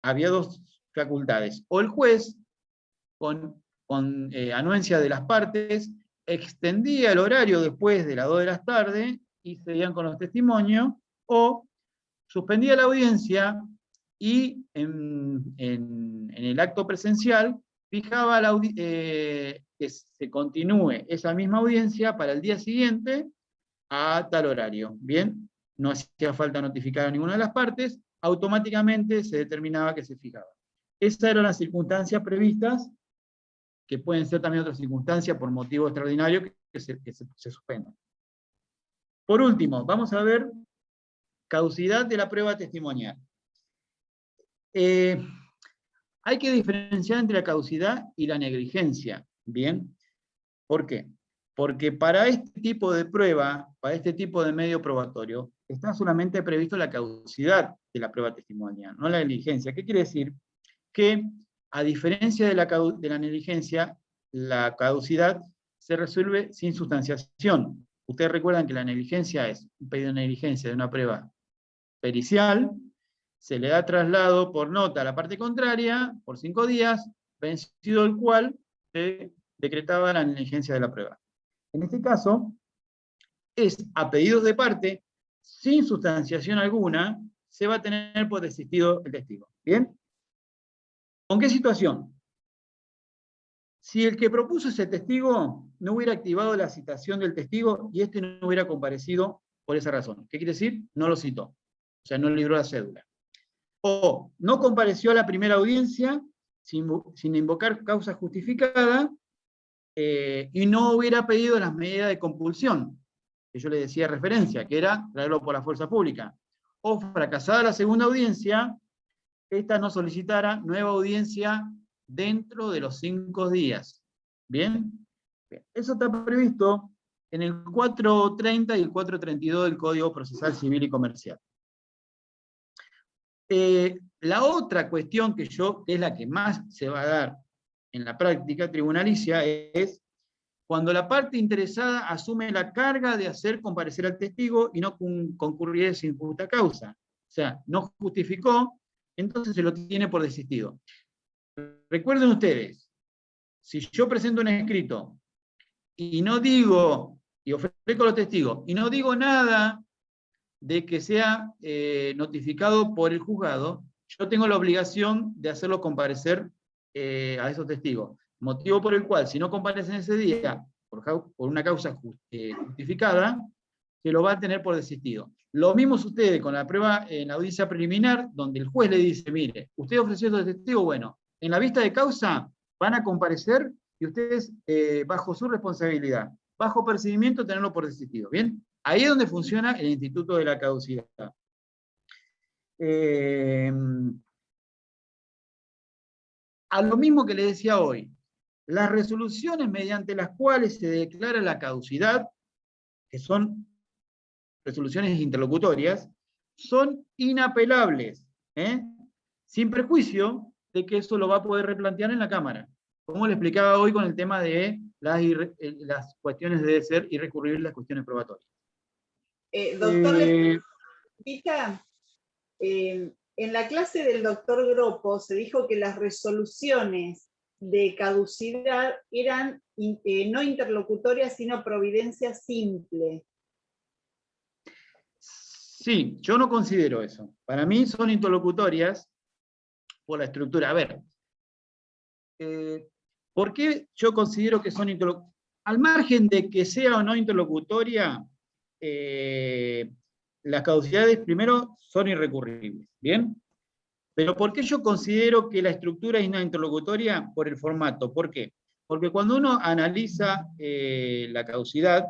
había dos facultades. O el juez, con anuencia de las partes, extendía el horario después de las 2 de la tarde y seguían con los testimonios, o suspendía la audiencia y en el acto presencial fijaba que se continúe esa misma audiencia para el día siguiente a tal horario. Bien, no hacía falta notificar a ninguna de las partes, automáticamente se determinaba que se fijaba. Esas eran las circunstancias previstas, que pueden ser también otras circunstancias por motivo extraordinario que se suspendan. Por último, vamos a ver caducidad de la prueba testimonial. Hay que diferenciar entre la caducidad y la negligencia. ¿Bien? ¿Por qué? Porque para este tipo de prueba, para este tipo de medio probatorio, está solamente previsto la caducidad de la prueba testimonial, no la negligencia. ¿Qué quiere decir? Que, a diferencia de la negligencia, la caducidad se resuelve sin sustanciación. Ustedes recuerdan que la negligencia es un pedido de negligencia de una prueba pericial, se le da traslado por nota a la parte contraria por 5 días, vencido el cual se decretaba la negligencia de la prueba. En este caso, es a pedidos de parte, sin sustanciación alguna, se va a tener por desistido el testigo. ¿Bien? ¿Con qué situación? Si el que propuso ese testigo no hubiera activado la citación del testigo y este no hubiera comparecido por esa razón. ¿Qué quiere decir? No lo citó. O sea, no libró la cédula. O no compareció a la primera audiencia sin invocar causa justificada y no hubiera pedido las medidas de compulsión, que yo le decía referencia, que era traerlo por la fuerza pública. O fracasada la segunda audiencia, esta no solicitara nueva audiencia dentro de los 5 días. ¿Bien? Bien. Eso está previsto en el 430 y el 432 del Código Procesal Civil y Comercial. La otra cuestión que es la que más se va a dar en la práctica tribunalicia es cuando la parte interesada asume la carga de hacer comparecer al testigo y no concurrir sin justa causa. O sea, no justificó, entonces se lo tiene por desistido. Recuerden ustedes, si yo presento un escrito y no digo, y ofrezco a los testigos, y no digo nada de que sea notificado por el juzgado, yo tengo la obligación de hacerlo comparecer a esos testigos. Motivo por el cual, si no comparecen ese día por una causa justificada, se lo va a tener por desistido. Lo mismo sucede con la prueba en la audiencia preliminar, donde el juez le dice, mire, usted ofreció estos testigos, bueno, en la vista de causa van a comparecer y ustedes, bajo su responsabilidad, bajo percibimiento, tenerlo por desistido. ¿Bien? Ahí es donde funciona el instituto de la caducidad. A lo mismo que le decía hoy, las resoluciones mediante las cuales se declara la caducidad, que son resoluciones interlocutorias, son inapelables, sin prejuicio de que eso lo va a poder replantear en la Cámara. Como le explicaba hoy con el tema de las cuestiones de ser irrecurribles, las cuestiones probatorias. Doctor, en la clase del doctor Gropo se dijo que las resoluciones de caducidad eran no interlocutorias, sino providencia simple. Sí, yo no considero eso. Para mí son interlocutorias por la estructura. A ver, ¿Por qué yo considero que son interlocutorias? Al margen de que sea o no interlocutoria, las caducidades primero son irrecurribles, ¿bien? Pero ¿por qué yo considero que la estructura es una interlocutoria? Por el formato. ¿Por qué? Porque cuando uno analiza la caducidad,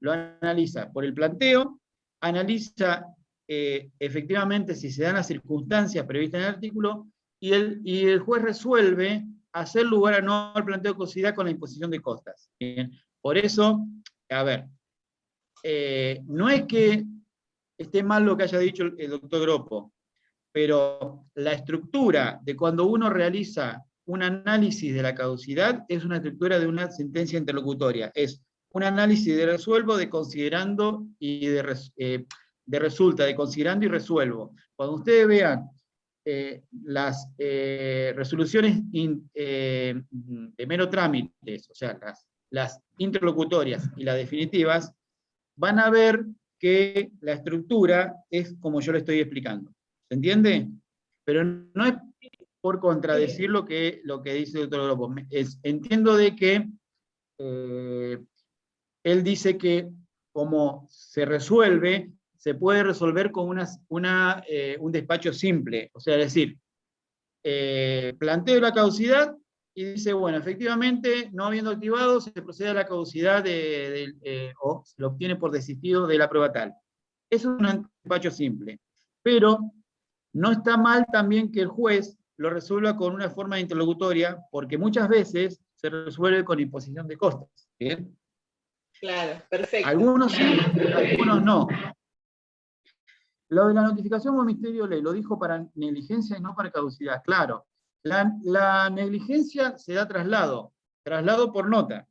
lo analiza por el planteo, analiza efectivamente si se dan las circunstancias previstas en el artículo, y el juez resuelve hacer lugar o no al planteo de caducidad con la imposición de costas. Bien. Por eso, a ver, no es que esté mal lo que haya dicho el doctor Gropo, pero la estructura de cuando uno realiza un análisis de la caducidad es una estructura de una sentencia interlocutoria. Es un análisis de resuelvo, de considerando y de resulta, de considerando y resuelvo. Cuando ustedes vean las resoluciones de mero trámites, o sea, las interlocutorias y las definitivas, van a ver que la estructura es como yo le estoy explicando. ¿Se entiende? Pero no es por contradecir lo que dice el doctor Gropo. Entiendo de que él dice que como se resuelve, se puede resolver con un despacho simple. O sea, es decir, planteo la caducidad y dice, bueno, efectivamente, no habiendo activado, se procede a la caducidad o se lo obtiene por desistido de la prueba tal. Eso es un despacho simple. Pero no está mal también que el juez lo resuelva con una forma interlocutoria, porque muchas veces se resuelve con imposición de costas. ¿Bien? Claro, perfecto. Algunos sí, algunos no. Lo de la notificación por ministerio de ley, lo dijo para negligencia y no para caducidad. Claro, la negligencia se da traslado por nota.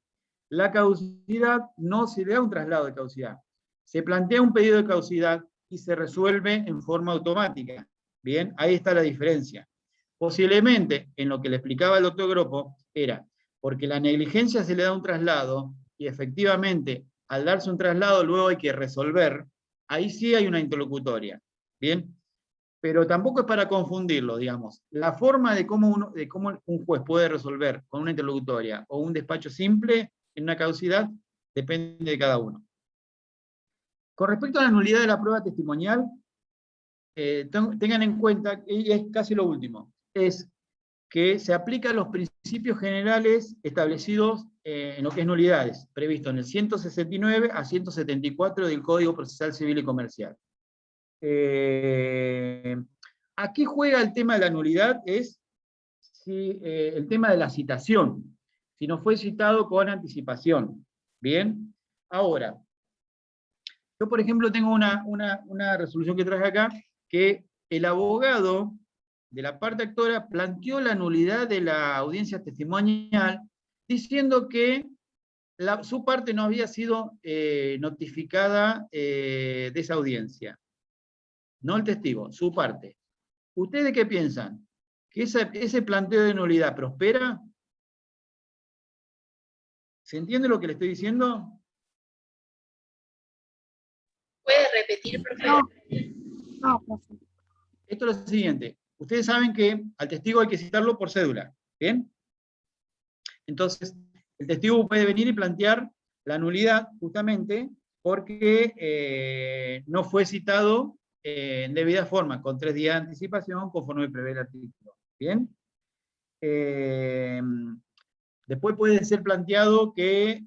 La caducidad no se le da un traslado de caducidad. Se plantea un pedido de caducidad y se resuelve en forma automática. Bien, ahí está la diferencia. Posiblemente, en lo que le explicaba el doctor Gropo, era porque la negligencia se le da un traslado y efectivamente, al darse un traslado, luego hay que resolver. Ahí sí hay una interlocutoria, ¿bien? Pero tampoco es para confundirlo, digamos. La forma de cómo un juez puede resolver con una interlocutoria o un despacho simple en una caducidad depende de cada uno. Con respecto a la nulidad de la prueba testimonial, tengan en cuenta, y es casi lo último, es que se aplican los principios generales establecidos en lo que es nulidades, previsto en el 169 a 174 del Código Procesal Civil y Comercial. Aquí juega el tema de la nulidad, es el tema de la citación, si no fue citado con anticipación. Bien, ahora, yo por ejemplo tengo una resolución que traje acá, que el abogado de la parte actora planteó la nulidad de la audiencia testimonial, diciendo que su parte no había sido notificada de esa audiencia. No el testigo, su parte. ¿Ustedes qué piensan? ¿Que ese planteo de nulidad prospera? ¿Se entiende lo que le estoy diciendo? ¿Puede repetir, profesor? No, profe. Esto es lo siguiente. Ustedes saben que al testigo hay que citarlo por cédula. ¿Bien? Entonces, el testigo puede venir y plantear la nulidad justamente porque no fue citado en debida forma, con 3 días de anticipación, conforme prevé el artículo. ¿Bien? Después puede ser planteado que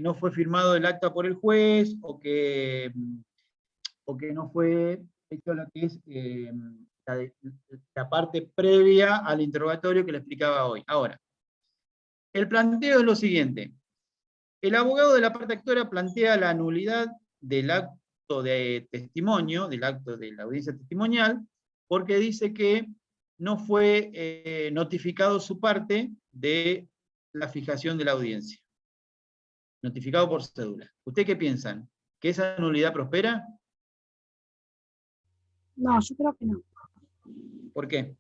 no fue firmado el acta por el juez, o que no fue hecho lo que es la parte previa al interrogatorio que le explicaba hoy. Ahora, el planteo es lo siguiente. El abogado de la parte actora plantea la nulidad del acto de testimonio, del acto de la audiencia testimonial, porque dice que no fue notificado su parte de la fijación de la audiencia. Notificado por cédula. ¿Ustedes qué piensan? ¿Que esa nulidad prospera? No, yo creo que no. ¿Por qué?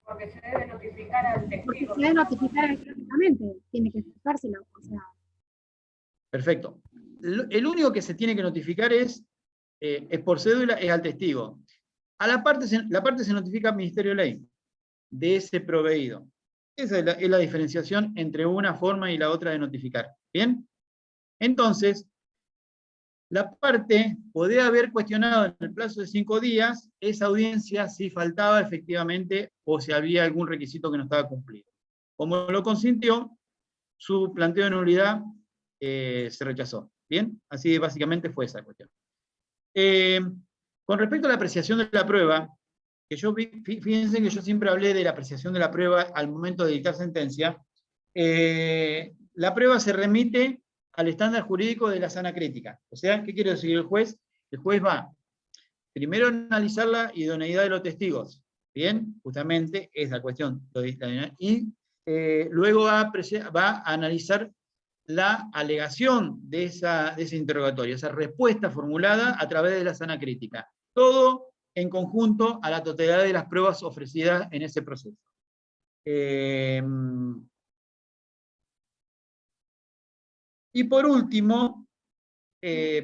Porque se debe notificar al Porque testigo. se debe notificar electrónicamente, tiene que fijárselo. O sea, Perfecto. El único que se tiene que notificar es por cédula, es al testigo. A la parte se notifica al Ministerio de Ley de ese proveído. Esa es la diferenciación entre una forma y la otra de notificar. ¿Bien? Entonces, la parte podría haber cuestionado en el plazo de 5 días esa audiencia si faltaba efectivamente o si había algún requisito que no estaba cumplido. Como lo consintió, su planteo de nulidad se rechazó. ¿Bien? Así básicamente fue esa cuestión. Con respecto a la apreciación de la prueba, que fíjense que yo siempre hablé de la apreciación de la prueba al momento de dictar sentencia, la prueba se remite al estándar jurídico de la sana crítica. O sea, ¿qué quiere decir el juez? El juez va primero a analizar la idoneidad de los testigos. ¿Bien? Justamente es la cuestión. Y luego va a analizar la alegación de ese interrogatorio, esa respuesta formulada a través de la sana crítica. Todo en conjunto a la totalidad de las pruebas ofrecidas en ese proceso. Y por último,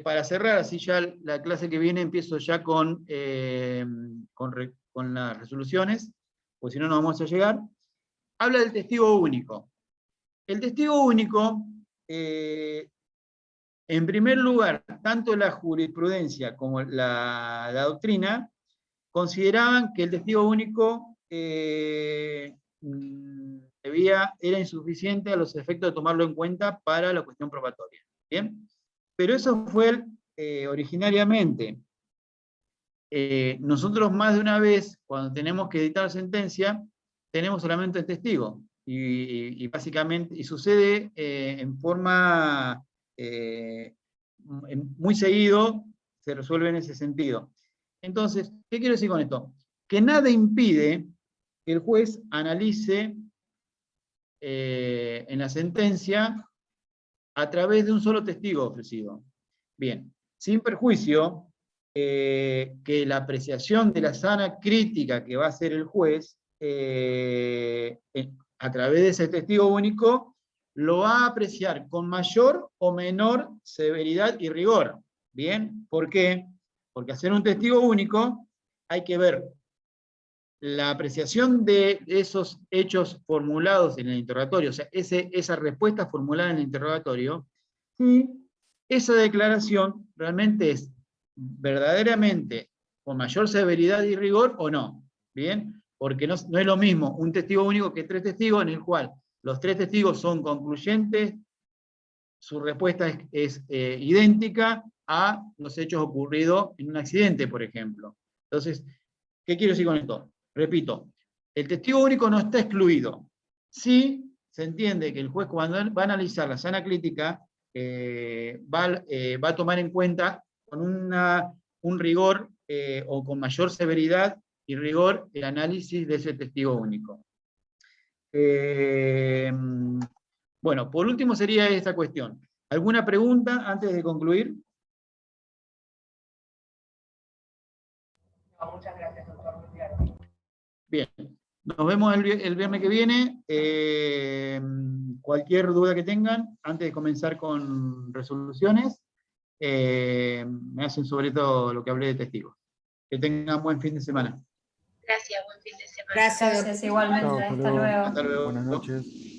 para cerrar, así ya la clase que viene empiezo ya con las resoluciones, porque si no, no vamos a llegar. Habla del testigo único. El testigo único, en primer lugar, tanto la jurisprudencia como la doctrina consideraban que el testigo único era insuficiente a los efectos de tomarlo en cuenta para la cuestión probatoria. ¿Bien? Pero eso fue originariamente. Nosotros más de una vez, cuando tenemos que dictar sentencia, tenemos solamente el testigo. Y básicamente, sucede en forma muy seguido, se resuelve en ese sentido. Entonces, ¿qué quiero decir con esto? Que nada impide que el juez analice en la sentencia a través de un solo testigo ofrecido. Bien, sin perjuicio que la apreciación de la sana crítica que va a hacer el juez a través de ese testigo único lo va a apreciar con mayor o menor severidad y rigor. Bien, ¿por qué? Porque hacer un testigo único hay que ver la apreciación de esos hechos formulados en el interrogatorio, o sea, esa respuesta formulada en el interrogatorio, si esa declaración realmente es verdaderamente con mayor severidad y rigor o no. Bien, porque no es lo mismo un testigo único que 3 testigos, en el cual los 3 testigos son concluyentes, su respuesta es idéntica a los hechos ocurridos en un accidente, por ejemplo. Entonces, ¿qué quiero decir con esto? Repito, el testigo único no está excluido. Sí se entiende que el juez, cuando va a analizar la sana crítica, va a tomar en cuenta con un rigor o con mayor severidad y rigor el análisis de ese testigo único. Bueno, por último sería esta cuestión. ¿Alguna pregunta antes de concluir? No, muchas gracias, doctor. Bien, nos vemos el viernes que viene. Cualquier duda que tengan, antes de comenzar con resoluciones, me hacen sobre todo lo que hablé de testigos. Que tengan buen fin de semana. Gracias, buen fin de semana. Gracias, Gracias igualmente. Chao, Hasta luego. Hasta luego. Buenas noches.